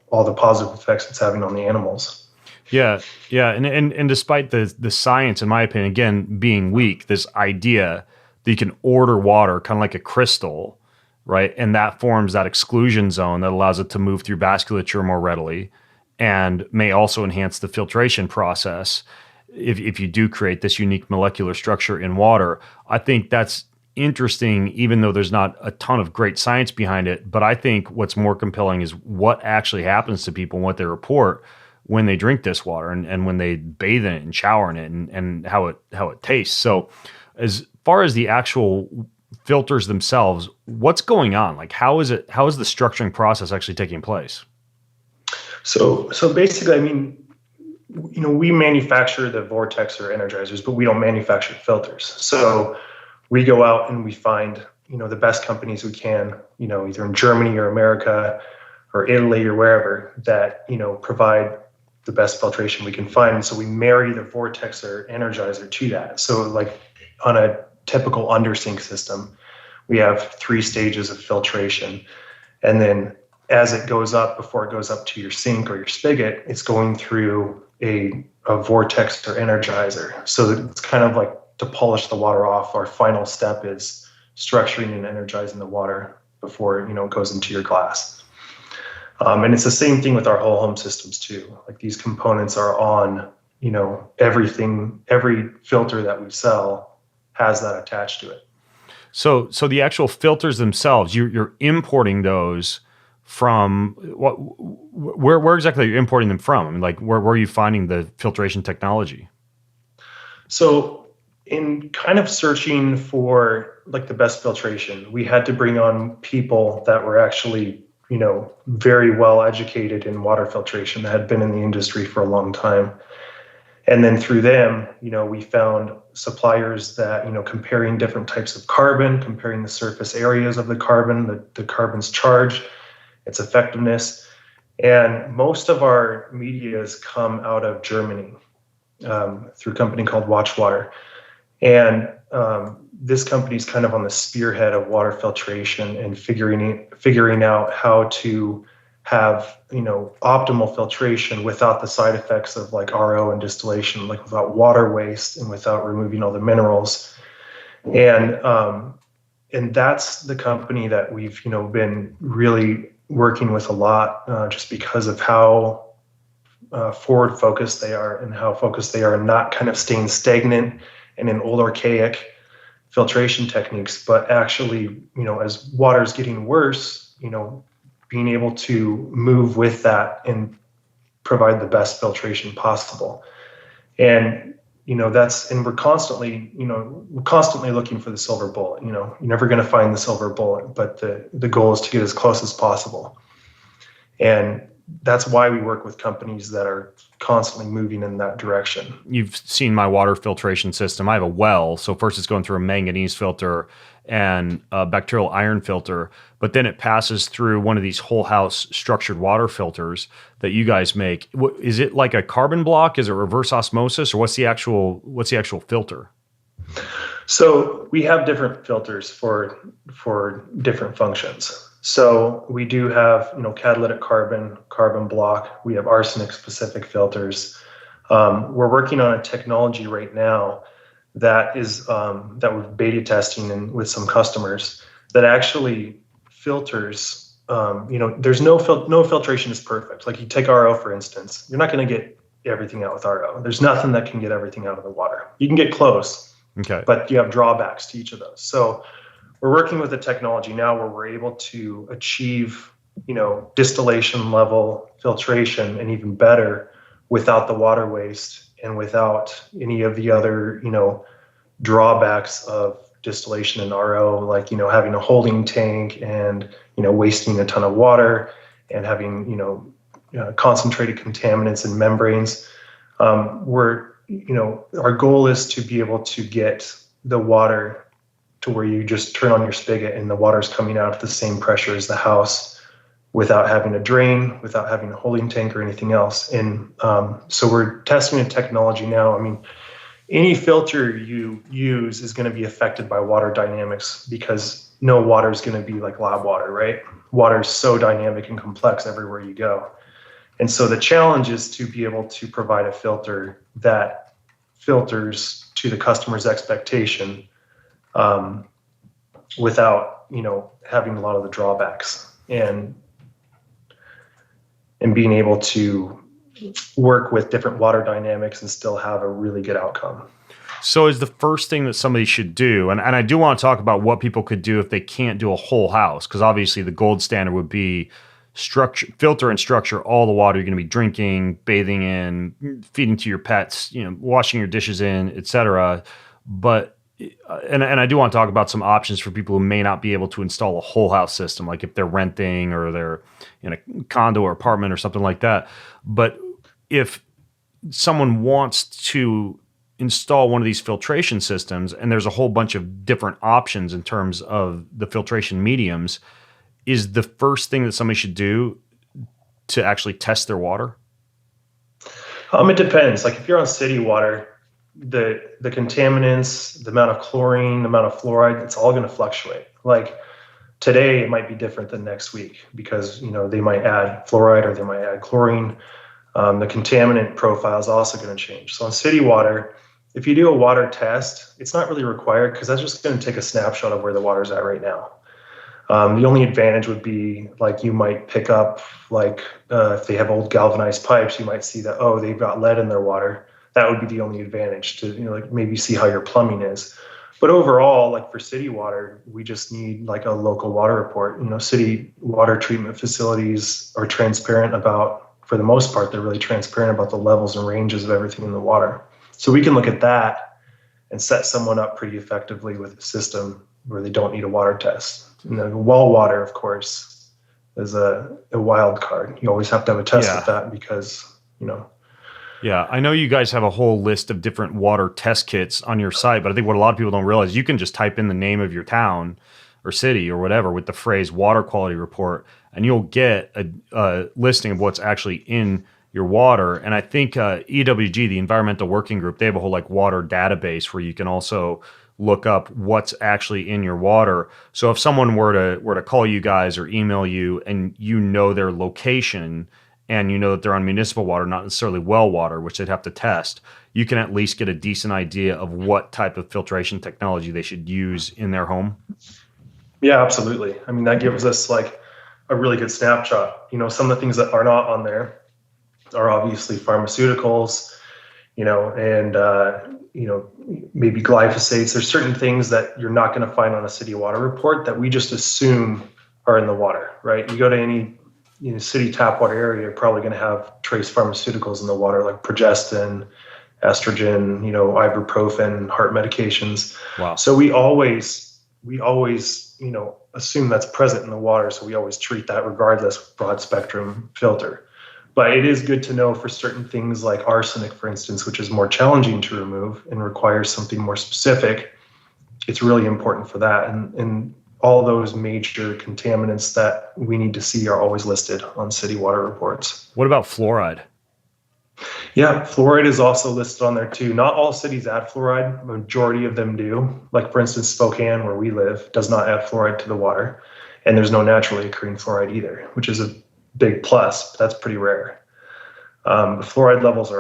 [SPEAKER 1] all the positive effects it's having on the animals.
[SPEAKER 2] Yeah. And despite the science, in my opinion, again, being weak, this idea that you can order water kind of like a crystal, right? And that forms that exclusion zone that allows it to move through vasculature more readily and may also enhance the filtration process if you do create this unique molecular structure in water. I think that's interesting, even though there's not a ton of great science behind it. But I think what's more compelling is what actually happens to people and what they report when they drink this water and when they bathe in it and shower in it and how it tastes. So as far as the actual filters themselves, what's going on? Like how is the structuring process actually taking place?
[SPEAKER 1] So basically, I mean, we manufacture the Vortexer energizers, but we don't manufacture filters. So we go out and we find, the best companies we can, either in Germany or America, or Italy or wherever that, provide the best filtration we can find. And so we marry the Vortexer energizer to that. So like on a typical undersink system, we have 3 stages of filtration. And then as it goes up, before it goes up to your sink or your spigot, it's going through a Vortexer energizer. So it's kind of like to polish the water off. Our final step is structuring and energizing the water before it goes into your glass. And it's the same thing with our whole home systems too. Like these components are on, everything, every filter that we sell has that attached to it.
[SPEAKER 2] So the actual filters themselves, you're importing those from what? Where exactly are you importing them from? I mean, like where are you finding the filtration technology?
[SPEAKER 1] So in kind of searching for like the best filtration, we had to bring on people that were actually, very well educated in water filtration, that had been in the industry for a long time. And then through them, we found suppliers that, comparing different types of carbon, comparing the surface areas of the carbon, the carbon's charge, its effectiveness. And most of our medias come out of Germany through a company called Watchwater. And this company is kind of on the spearhead of water filtration and figuring out how to have optimal filtration without the side effects of like RO and distillation, like without water waste and without removing all the minerals. And that's the company that we've been really working with a lot, just because of how forward focused they are and how focused they are and not kind of staying stagnant and in old archaic filtration techniques, but actually, as water's getting worse, being able to move with that and provide the best filtration possible. And, we're constantly looking for the silver bullet. You're never going to find the silver bullet, but the goal is to get as close as possible. And that's why we work with companies that are constantly moving in that direction.
[SPEAKER 2] You've seen my water filtration system. I have a well. So first it's going through a manganese filter and a bacterial iron filter, but then it passes through one of these whole house structured water filters that you guys make. Is it like a carbon block? Is it reverse osmosis, or what's the actual filter?
[SPEAKER 1] So we have different filters for different functions. So we do have, catalytic carbon block. We have arsenic specific filters. We're working on a technology right now that is that we're beta testing with some customers that actually filters. There's no filtration is perfect. Like you take RO, for instance, you're not going to get everything out with RO. There's nothing that can get everything out of the water. You can get close,
[SPEAKER 2] okay,
[SPEAKER 1] but you have drawbacks to each of those. So we're working with a technology now where we're able to achieve, distillation level filtration and even better without the water waste and without any of the other, drawbacks of distillation and RO, like, having a holding tank and, wasting a ton of water and having, concentrated contaminants and membranes. Our goal is to be able to get the water to where you just turn on your spigot and the water's coming out at the same pressure as the house without having a drain, without having a holding tank or anything else. And so we're testing a technology now. I mean, any filter you use is going to be affected by water dynamics because no water is going to be like lab water, right? Water is so dynamic and complex everywhere you go. And so the challenge is to be able to provide a filter that filters to the customer's expectation without, having a lot of the drawbacks and being able to work with different water dynamics and still have a really good outcome.
[SPEAKER 2] So is the first thing that somebody should do, and I do want to talk about what people could do if they can't do a whole house, because obviously the gold standard would be filter and structure all the water you're going to be drinking, bathing in, feeding to your pets, washing your dishes in, etc. But and I do want to talk about some options for people who may not be able to install a whole house system, like if they're renting or they're in a condo or apartment or something like that. But if someone wants to install one of these filtration systems and there's a whole bunch of different options in terms of the filtration mediums, is the first thing that somebody should do to actually test their water?
[SPEAKER 1] It depends. Like if you're on city water, the contaminants, the amount of chlorine, the amount of fluoride, it's all going to fluctuate. Like today, it might be different than next week because they might add fluoride or they might add chlorine. The contaminant profile is also going to change. So on city water, if you do a water test, it's not really required because that's just going to take a snapshot of where the water's at right now. The only advantage would be like you might pick up if they have old galvanized pipes, you might see that, oh, they've got lead in their water. That would be the only advantage to maybe see how your plumbing is. But overall, like for city water, we just need like a local water report. City water treatment facilities are transparent about, for the most part, they're really transparent about the levels and ranges of everything in the water. So we can look at that and set someone up pretty effectively with a system where they don't need a water test. Well water, of course, is a wild card. You always have to have a test with that because,
[SPEAKER 2] Yeah, I know you guys have a whole list of different water test kits on your site, but I think what a lot of people don't realize, you can just type in the name of your town or city or whatever with the phrase water quality report, and you'll get a listing of what's actually in your water. And I think EWG, the Environmental Working Group, they have a whole like water database where you can also look up what's actually in your water. So if someone were to call you guys or email you and their location and that they're on municipal water, not necessarily well water, which they'd have to test, you can at least get a decent idea of what type of filtration technology they should use in their home.
[SPEAKER 1] Yeah, absolutely. I mean, that gives us like a really good snapshot. Some of the things that are not on there are obviously pharmaceuticals, and maybe glyphosates. There's certain things that you're not going to find on a city water report that we just assume are in the water, right? You go to any city tap water area, you're probably going to have trace pharmaceuticals in the water like progestin, estrogen, ibuprofen, heart medications.
[SPEAKER 2] Wow.
[SPEAKER 1] So we always assume that's present in the water. So we always treat that regardless, broad spectrum filter. But it is good to know for certain things like arsenic, for instance, which is more challenging to remove and requires something more specific. It's really important for that. And all those major contaminants that we need to see are always listed on city water reports.
[SPEAKER 2] What about fluoride?
[SPEAKER 1] Yeah, fluoride is also listed on there too. Not all cities add fluoride. The majority of them do. Like for instance, Spokane, where we live, does not add fluoride to the water. And there's no naturally occurring fluoride either, which is a big plus, but that's pretty rare. The fluoride levels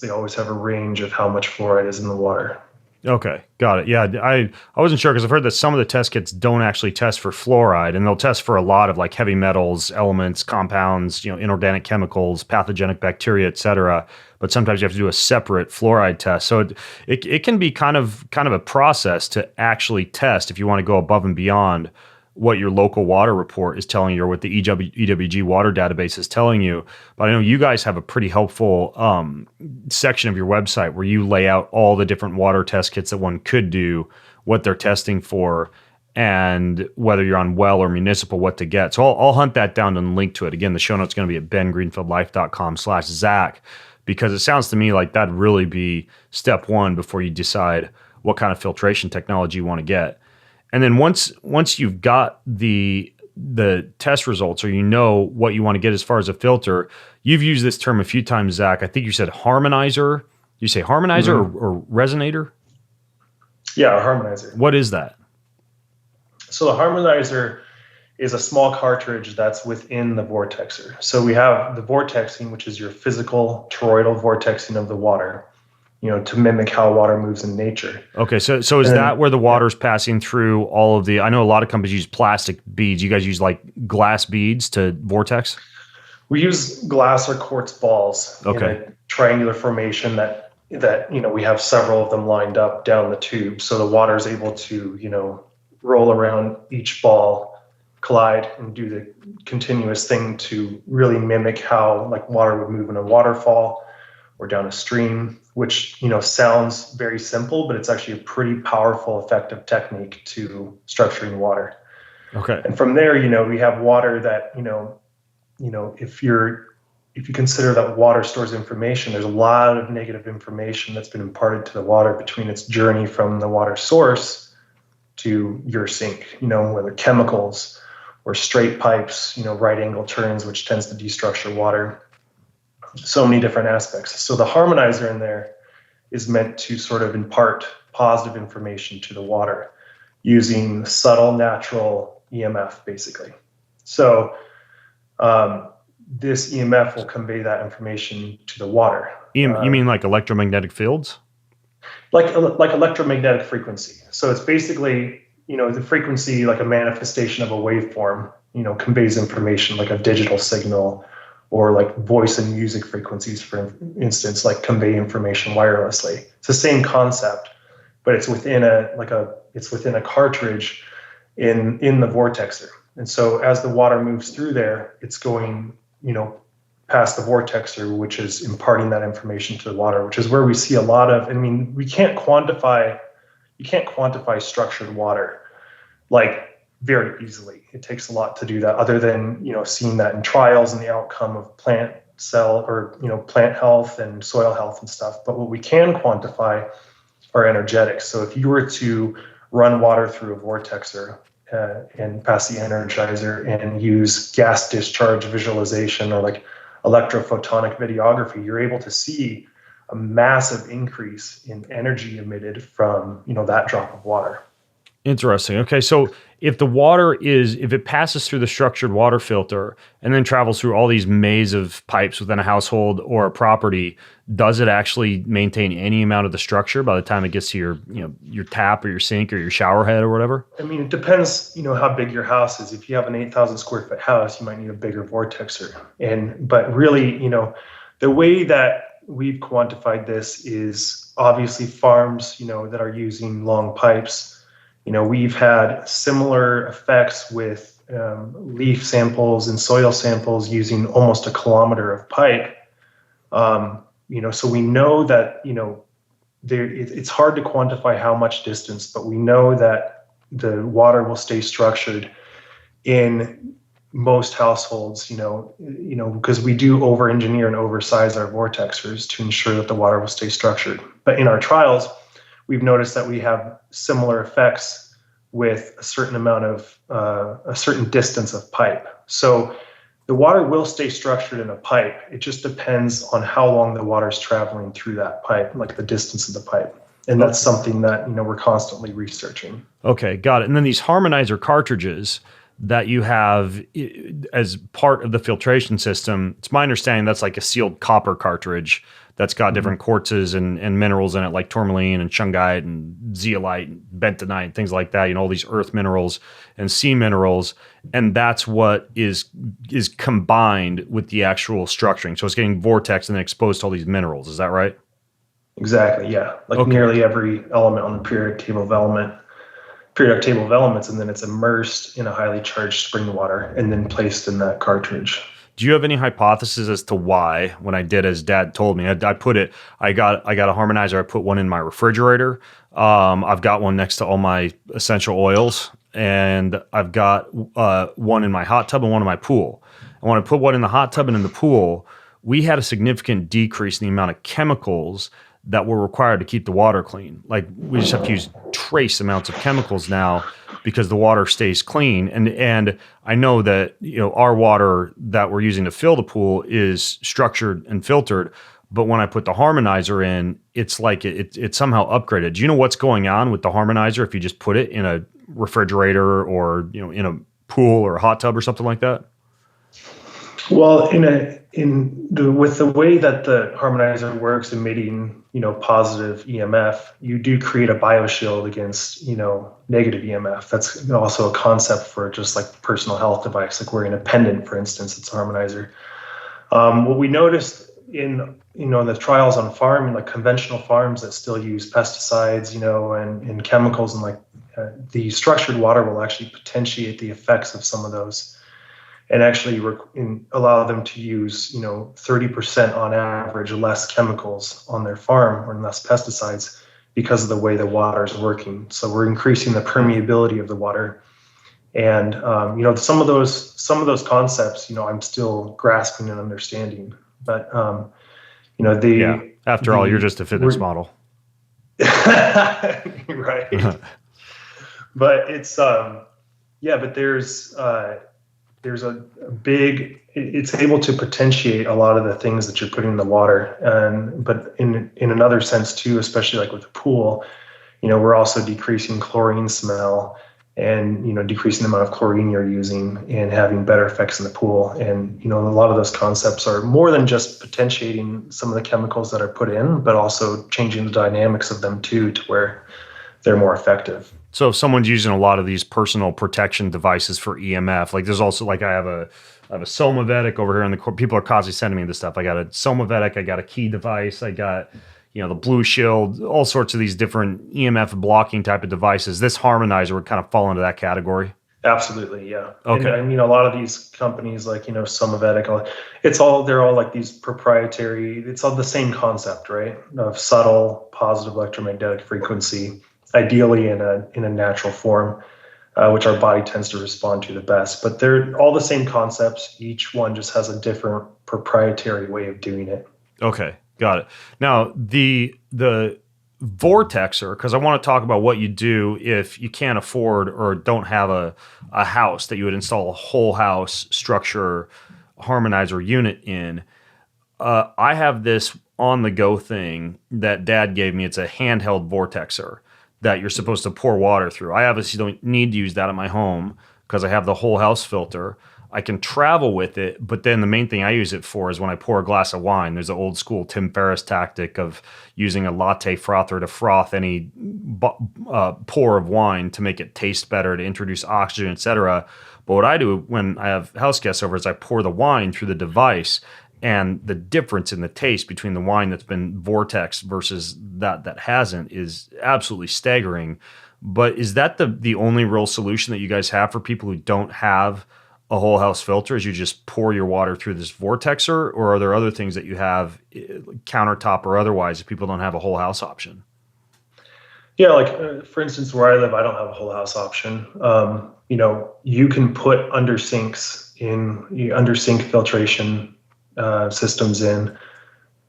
[SPEAKER 1] they always have a range of how much fluoride is in the water.
[SPEAKER 2] Okay, got it. Yeah, I wasn't sure because I've heard that some of the test kits don't actually test for fluoride, and they'll test for a lot of like heavy metals, elements, compounds, inorganic chemicals, pathogenic bacteria, etc. But sometimes you have to do a separate fluoride test. So it can be kind of a process to actually test if you want to go above and beyond what your local water report is telling you or what the EWG water database is telling you. But I know you guys have a pretty helpful section of your website where you lay out all the different water test kits that one could do, what they're testing for, and whether you're on well or municipal, what to get. So I'll hunt that down and link to it. Again, the show note's going to be at bengreenfieldlife.com/Zach, because it sounds to me like that'd really be step one before you decide what kind of filtration technology you want to get. And then once you've got the test results, or what you want to get as far as a filter, you've used this term a few times, Zach. I think you said harmonizer. You say harmonizer or resonator?
[SPEAKER 1] Yeah, a harmonizer.
[SPEAKER 2] What is that?
[SPEAKER 1] So the harmonizer is a small cartridge that's within the vortexer. So we have the vortexing, which is your physical toroidal vortexing of the water, to mimic how water moves in nature.
[SPEAKER 2] Okay, so is that where the water's passing through all of the, I know a lot of companies use plastic beads. You guys use like glass beads to vortex?
[SPEAKER 1] We use glass or quartz balls in a triangular formation that we have several of them lined up down the tube. So the water is able to, roll around each ball, collide, and do the continuous thing to really mimic how like water would move in a waterfall or down a stream, which sounds very simple, but it's actually a pretty powerful, effective technique to structuring water.
[SPEAKER 2] Okay.
[SPEAKER 1] And from there, we have water that if you consider that water stores information, there's a lot of negative information that's been imparted to the water between its journey from the water source to your sink. Whether chemicals or straight pipes, right angle turns, which tends to destructure water. So many different aspects. So the harmonizer in there is meant to sort of impart positive information to the water using subtle natural EMF, basically. So this EMF will convey that information to the water.
[SPEAKER 2] You mean like electromagnetic fields?
[SPEAKER 1] Like electromagnetic frequency. So it's basically, the frequency, like a manifestation of a waveform, conveys information like a digital signal, or like voice and music frequencies, for instance, like convey information wirelessly. It's the same concept, but it's within a cartridge in the Vortexer. And so as the water moves through there, it's going, past the Vortexer, which is imparting that information to the water, which is where we see a lot of, you can't quantify structured water like very easily. It takes a lot to do that, other than, seeing that in trials and the outcome of plant health and soil health and stuff. But what we can quantify are energetics. So if you were to run water through a Vortexer and pass the energizer and use gas discharge visualization or like electrophotonic videography, you're able to see a massive increase in energy emitted from, that drop of water.
[SPEAKER 2] Interesting. Okay. So if it passes through the structured water filter and then travels through all these maze of pipes within a household or a property, does it actually maintain any amount of the structure by the time it gets to your tap or your sink or your shower head or whatever?
[SPEAKER 1] It depends, how big your house is. If you have an 8,000 square foot house, you might need a bigger Vortexer. But really, the way that we've quantified this is obviously farms, that are using long pipes. We've had similar effects with leaf samples and soil samples using almost a kilometer of pipe. So we know that, it's hard to quantify how much distance, but we know that the water will stay structured in most households, because we do over-engineer and oversize our Vortexers to ensure that the water will stay structured. But in our trials, we've noticed that we have similar effects with a certain amount of a certain distance of pipe. So the water will stay structured in a pipe. It just depends on how long the water is traveling through that pipe, like the distance of the pipe. And that's something that, we're constantly researching.
[SPEAKER 2] Okay, got it. And then these Harmonizer cartridges that you have as part of the filtration system, it's my understanding that's like a sealed copper cartridge that's got different quartzes and minerals in it, like tourmaline and shungite and zeolite and bentonite, things like that, all these earth minerals and sea minerals. And that's what is combined with the actual structuring. So it's getting vortex and then exposed to all these minerals. Is that right?
[SPEAKER 1] Exactly, yeah. Nearly every element on the periodic table of elements, and then it's immersed in a highly charged spring water and then placed in that cartridge.
[SPEAKER 2] Do you have any hypothesis as to why, when I did as Dad told me, I got a harmonizer, I put one in my refrigerator. I've got one next to all my essential oils, and I've got one in my hot tub and one in my pool. And when I put one in the hot tub and in the pool, we had a significant decrease in the amount of chemicals that were required to keep the water clean. Like, we just have to use trace amounts of chemicals now because the water stays clean. And I know that, our water that we're using to fill the pool is structured and filtered, but when I put the harmonizer in, it's like it's somehow upgraded. Do you know what's going on with the harmonizer if you just put it in a refrigerator or, in a pool or a hot tub or something like that?
[SPEAKER 1] Well, with the way that the harmonizer works, emitting, positive EMF, you do create a bioshield against, negative EMF. That's also a concept for just like personal health device, like wearing a pendant, for instance. It's a harmonizer. What we noticed in, the trials on farming, like conventional farms that still use pesticides, and chemicals, and the structured water will actually potentiate the effects of some of those, and actually allow them to use, 30% on average less chemicals on their farm or less pesticides because of the way the water is working. So we're increasing the permeability of the water. And, some of those concepts, I'm still grasping and understanding. But,
[SPEAKER 2] after all, you're just a fitness model.
[SPEAKER 1] Right. But it's, but there's, there's a big, it's able to potentiate a lot of the things that you're putting in the water. But in another sense too, especially like with the pool, we're also decreasing chlorine smell and, decreasing the amount of chlorine you're using and having better effects in the pool. And, a lot of those concepts are more than just potentiating some of the chemicals that are put in, but also changing the dynamics of them too, to where they're more effective.
[SPEAKER 2] So if someone's using a lot of these personal protection devices for EMF, like there's also like I have a Somavedic over here in the people are constantly sending me this stuff. I got a Somavedic, I got a key device, I got the Blue Shield, all sorts of these different EMF blocking type of devices. This Harmonizer would kind of fall into that category.
[SPEAKER 1] Absolutely, yeah.
[SPEAKER 2] Okay.
[SPEAKER 1] And a lot of these companies like Somavedic, they're all like these proprietary. It's all the same concept, right? Of subtle positive electromagnetic frequency, ideally in a natural form, which our body tends to respond to the best. But they're all the same concepts. Each one just has a different proprietary way of doing it.
[SPEAKER 2] Okay, got it. Now the Vortexer, because I want to talk about what you do if you can't afford or don't have a house that you would install a whole house structure harmonizer unit in. I have this on the go thing that Dad gave me. It's a handheld Vortexer that you're supposed to pour water through. I obviously don't need to use that at my home because I have the whole house filter. I can travel with it, but then the main thing I use it for is when I pour a glass of wine. There's an old school Tim Ferriss tactic of using a latte frother to froth any pour of wine to make it taste better, to introduce oxygen, etc. But what I do when I have house guests over is I pour the wine through the device, and the difference in the taste between the wine that's been vortex versus that hasn't is absolutely staggering. But is that the only real solution that you guys have for people who don't have a whole house filter? Is you just pour your water through this Vortexer, or are there other things that you have, countertop or otherwise, if people don't have a whole house option?
[SPEAKER 1] Yeah, like for instance, where I live, I don't have a whole house option. You can put under sink filtration systems in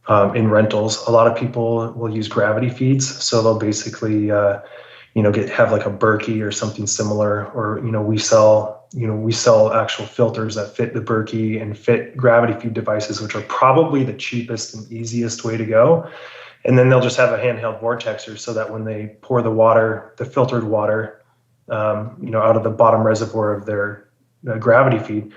[SPEAKER 1] rentals. A lot of people will use gravity feeds, so they'll basically have like a Berkey or something similar, or we sell actual filters that fit the Berkey and fit gravity feed devices, which are probably the cheapest and easiest way to go. And then they'll just have a handheld Vortexer so that when they pour the water, the filtered water, out of the bottom reservoir of their gravity feed,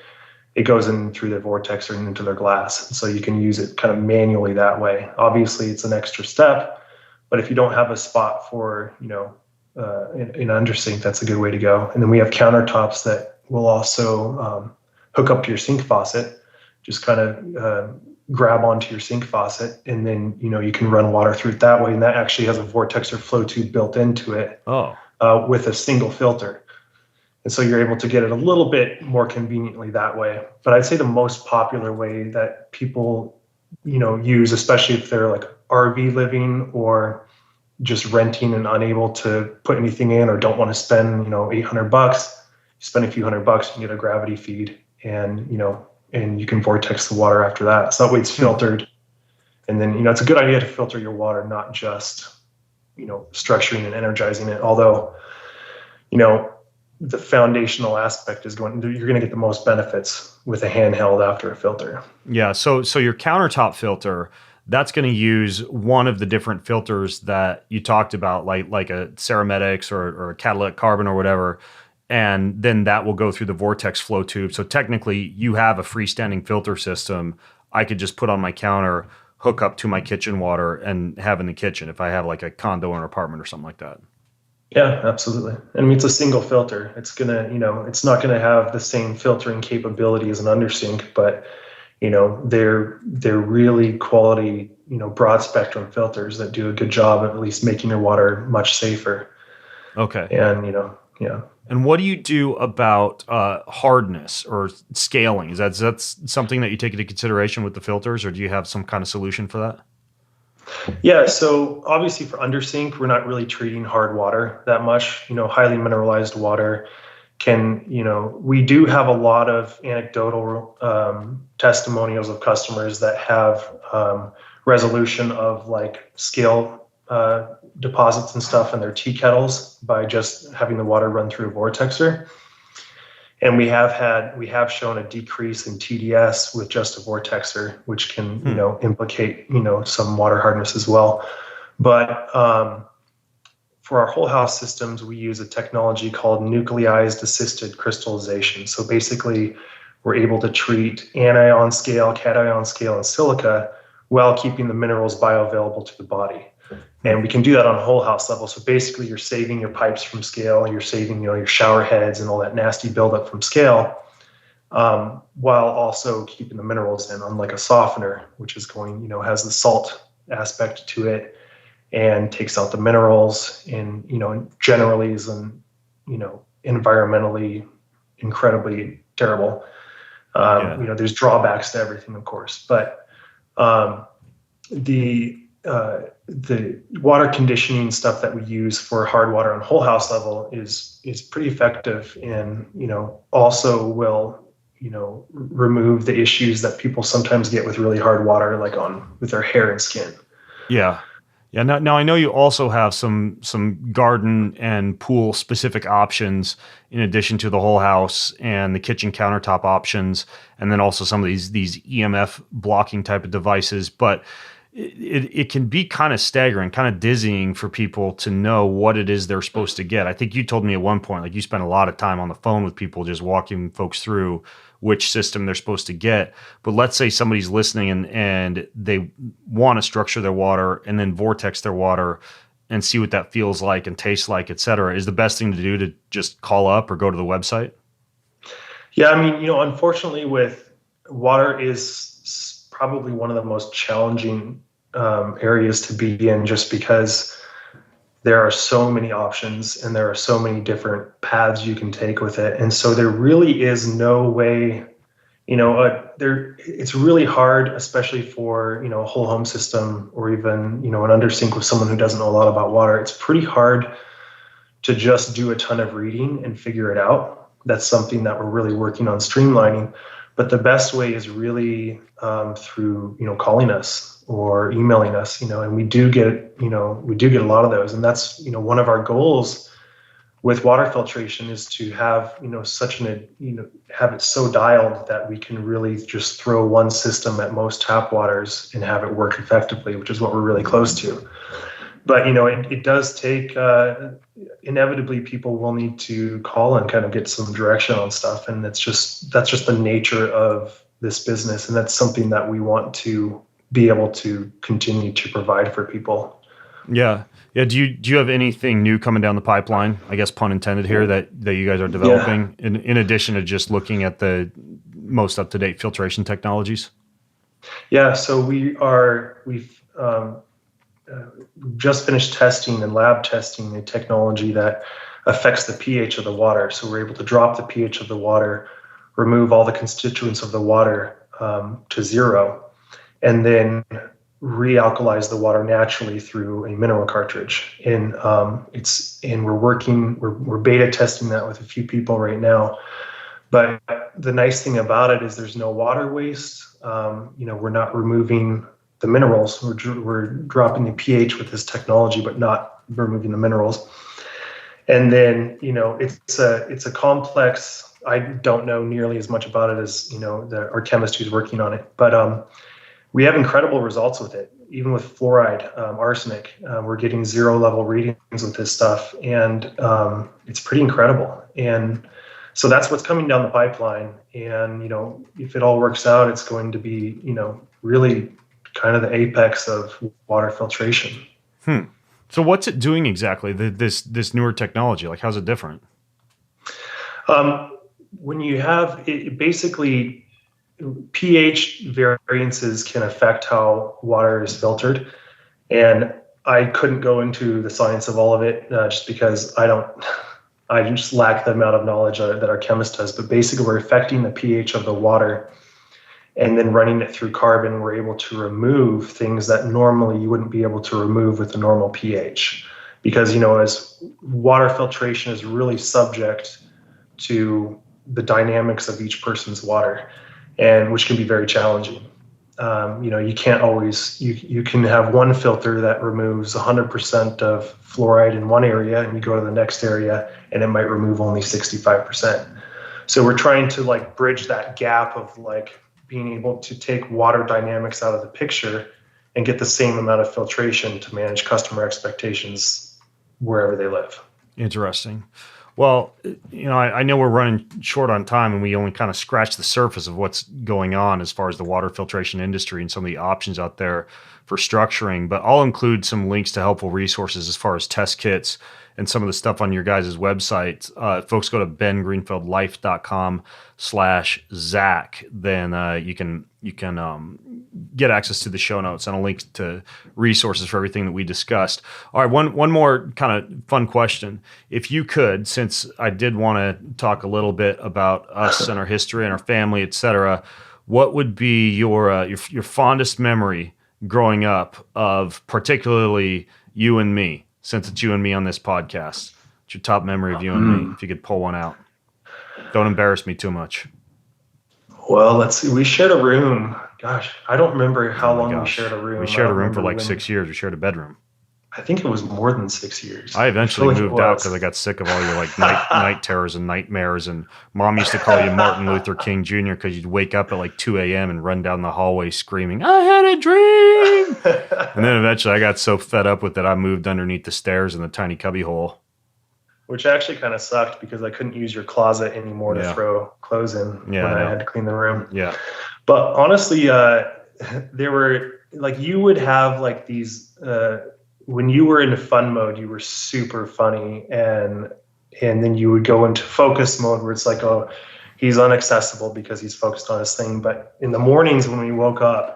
[SPEAKER 1] it goes in through the Vortexer and into their glass. So you can use it kind of manually that way. Obviously, it's an extra step, but if you don't have a spot for, in under sink, that's a good way to go. And then we have countertops that will also hook up to your sink faucet, just kind of grab onto your sink faucet, and then, you can run water through it that way. And that actually has a Vortexer flow tube built into it with a single filter. And so you're able to get it a little bit more conveniently that way. But I'd say the most popular way that people, use, especially if they're like RV living or just renting and unable to put anything in, or don't want to spend, $800, you spend a few $100, you can get a gravity feed, and, and you can vortex the water after that. So that way it's filtered. And then, it's a good idea to filter your water, not just, structuring and energizing it. Although, the foundational aspect is you're going to get the most benefits with a handheld after a filter.
[SPEAKER 2] Yeah. So your countertop filter, that's going to use one of the different filters that you talked about, like a Cerametics or a catalytic carbon or whatever. And then that will go through the Vortex flow tube. So technically you have a freestanding filter system I could just put on my counter, hook up to my kitchen water, and have in the kitchen if I have like a condo or an apartment or something like that.
[SPEAKER 1] Yeah, absolutely. I mean, it's a single filter. It's gonna, it's not gonna have the same filtering capability as an undersink, but they're really quality, broad spectrum filters that do a good job of at least making your water much safer.
[SPEAKER 2] Okay.
[SPEAKER 1] And yeah.
[SPEAKER 2] And what do you do about hardness or scaling? Is that something that you take into consideration with the filters, or do you have some kind of solution for that?
[SPEAKER 1] Yeah, so obviously for undersink, we're not really treating hard water that much. Highly mineralized water can, we do have a lot of anecdotal testimonials of customers that have resolution of like scale deposits and stuff in their tea kettles by just having the water run through a Vortexer. And we have shown a decrease in TDS with just a Vortexer, which can, implicate, some water hardness as well. But for our whole house systems, we use a technology called nucleized assisted crystallization. So basically, we're able to treat anion scale, cation scale, and silica while keeping the minerals bioavailable to the body. And we can do that on a whole house level. So basically, you're saving your pipes from scale, you're saving, your shower heads and all that nasty buildup from scale, while also keeping the minerals in, unlike a softener, which is going, has the salt aspect to it and takes out the minerals and, generally is, environmentally incredibly terrible. There's drawbacks to everything, of course, but the water conditioning stuff that we use for hard water on whole house level is pretty effective, and also will remove the issues that people sometimes get with really hard water, like with their hair and skin.
[SPEAKER 2] Yeah. Now I know you also have some garden and pool specific options in addition to the whole house and the kitchen countertop options, and then also some of these EMF blocking type of devices. But it can be kind of staggering, kind of dizzying for people to know what it is they're supposed to get. I think you told me at one point, like, you spent a lot of time on the phone with people just walking folks through which system they're supposed to get. But let's say somebody's listening and they want to structure their water and then vortex their water and see what that feels like and tastes like, et cetera. Is the best thing to do to just call up or go to the website?
[SPEAKER 1] Yeah, I mean, unfortunately, with water is probably one of the most challenging areas to be in, just because there are so many options and there are so many different paths you can take with it. And so there really is no way, it's really hard, especially for, a whole home system, or even, an undersink with someone who doesn't know a lot about water. It's pretty hard to just do a ton of reading and figure it out. That's something that we're really working on streamlining. But the best way is really through, calling us or emailing us, and we do get a lot of those. And that's, one of our goals with water filtration is to have, have it so dialed that we can really just throw one system at most tap waters and have it work effectively, which is what we're really close to. But, it does take, inevitably people will need to call and kind of get some direction on stuff. And that's just the nature of this business. And that's something that we want to be able to continue to provide for people.
[SPEAKER 2] Yeah. Do you have anything new coming down the pipeline, I guess pun intended here, that you guys are developing in addition to just looking at the most up-to-date filtration technologies?
[SPEAKER 1] Yeah. So we've just finished testing and lab testing a technology that affects the pH of the water. So we're able to drop the pH of the water, remove all the constituents of the water to zero, and then realkalize the water naturally through a mineral cartridge. And we're beta testing that with a few people right now. But the nice thing about it is there's no water waste. We're not removing the minerals. We're dropping the pH with this technology, but not removing the minerals. And then, it's a complex. I don't know nearly as much about it as, our chemist who's working on it, but we have incredible results with it. Even with fluoride, arsenic, we're getting 0 level readings with this stuff, and it's pretty incredible. And so that's what's coming down the pipeline. And, if it all works out, it's going to be, really kind of the apex of water filtration.
[SPEAKER 2] So what's it doing exactly, this newer technology? Like, how's it different?
[SPEAKER 1] When you have it, basically pH variances can affect how water is filtered. And I couldn't go into the science of all of it just because I just lack the amount of knowledge that our chemist does. But basically, we're affecting the pH of the water, and then running it through carbon, we're able to remove things that normally you wouldn't be able to remove with the normal pH. Because, as water filtration is really subject to the dynamics of each person's water, and which can be very challenging. You can't always, you can have one filter that removes 100% of fluoride in one area, and you go to the next area and it might remove only 65%. So we're trying to like bridge that gap of like being able to take water dynamics out of the picture and get the same amount of filtration to manage customer expectations wherever they live.
[SPEAKER 2] Interesting. Well, I know we're running short on time, and we only kind of scratched the surface of what's going on as far as the water filtration industry and some of the options out there for structuring, but I'll include some links to helpful resources as far as test kits and some of the stuff on your guys' website. Folks go to bengreenfieldlife.com/Zach. Then you can get access to the show notes and a link to resources for everything that we discussed. All right, one more kind of fun question. If you could, since I did want to talk a little bit about us and our history and our family, et cetera, what would be your fondest memory growing up of particularly you and me, since it's you and me on this podcast? What's your top memory of you and me, if you could pull one out? Don't embarrass me too much.
[SPEAKER 1] Well, let's see. We shared a room. Gosh, I don't remember how long we shared a room.
[SPEAKER 2] We shared a room for like 6 years. We shared a bedroom.
[SPEAKER 1] I think it was more than 6 years.
[SPEAKER 2] I eventually moved out because I got sick of all your like night terrors and nightmares. And Mom used to call you Martin Luther King Jr. because you'd wake up at like 2 a.m. and run down the hallway screaming, "I had a dream!" And then eventually I got so fed up with it, I moved underneath the stairs in the tiny cubby hole.
[SPEAKER 1] Which actually kind of sucked because I couldn't use your closet anymore to throw clothes in when I had to clean the room.
[SPEAKER 2] Yeah.
[SPEAKER 1] But honestly, there were like, you would have like these, when you were in fun mode, you were super funny. And then you would go into focus mode where it's like, oh, he's inaccessible because he's focused on his thing. But in the mornings when we woke up,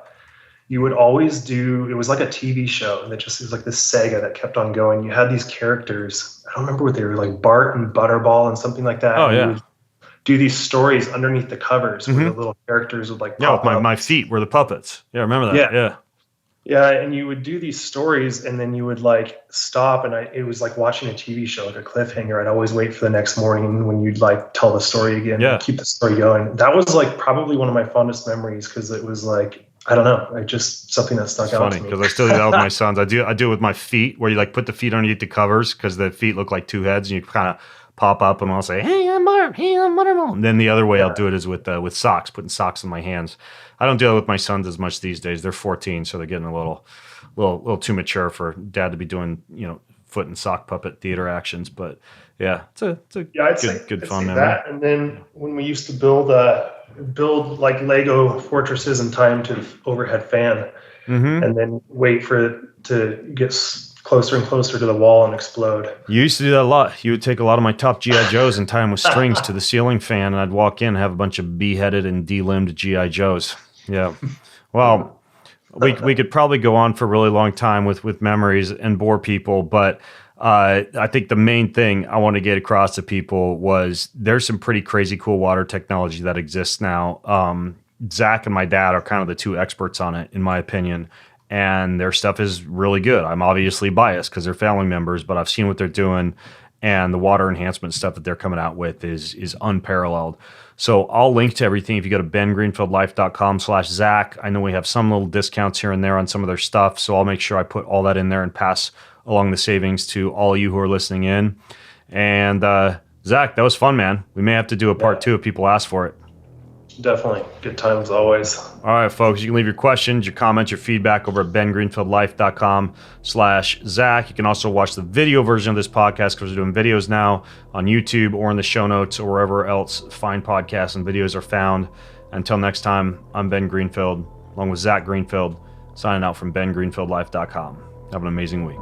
[SPEAKER 1] you would always it was like a TV show that just was like this saga that kept on going. You had these characters, I don't remember what they were, like Bart and Butterball and something like that.
[SPEAKER 2] Oh, yeah.
[SPEAKER 1] You would do these stories underneath the covers where the little characters would like pop
[SPEAKER 2] with
[SPEAKER 1] up.
[SPEAKER 2] my feet were the puppets. Yeah, remember that?
[SPEAKER 1] Yeah, and you would do these stories and then you would like stop, and it was like watching a TV show, like a cliffhanger. I'd always wait for the next morning when you'd like tell the story again, keep the story going. That was like probably one of my fondest memories because it was like, I don't know, like just something that stuck out to me.
[SPEAKER 2] Funny because I still do that with my sons. I do it with my feet, where you like put the feet underneath the covers because the feet look like two heads, and you kind of pop up and I'll say, "Hey, I'm Bart. Hey, I'm Butterball." And then the other way I'll do it is with socks, putting socks in my hands. I don't deal with my sons as much these days. They're 14, so they're getting a little too mature for dad to be doing foot and sock puppet theater actions. But yeah, it's a good fun memory.
[SPEAKER 1] That. And then when we used to build like Lego fortresses in time to the overhead fan, and then wait for it to get closer and closer to the wall and explode.
[SPEAKER 2] You used to do that a lot. You would take a lot of my top G.I. Joes and tie them with strings to the ceiling fan, and I'd walk in and have a bunch of beheaded and delimbed G.I. Joes. Yeah. Well, we could probably go on for a really long time with memories and bore people, but I think the main thing I want to get across to people was there's some pretty crazy cool water technology that exists now. Zach and my dad are kind of the two experts on it, in my opinion, and their stuff is really good. I'm obviously biased because they're family members, but I've seen what they're doing, and the water enhancement stuff that they're coming out with is unparalleled. So I'll link to everything if you go to bengreenfieldlife.com/Zach. I know we have some little discounts here and there on some of their stuff, so I'll make sure I put all that in there and pass along the savings to all of you who are listening in. And Zach, that was fun, man. We may have to do a part 2 if people ask for it.
[SPEAKER 1] Definitely. Good times always.
[SPEAKER 2] All right, folks, you can leave your questions, your comments, your feedback over at bengreenfieldlife.com/Zach. You can also watch the video version of this podcast because we're doing videos now on YouTube or in the show notes or wherever else fine podcasts and videos are found. Until next time, I'm Ben Greenfield, along with Zach Greenfield, signing out from bengreenfieldlife.com. Have an amazing week.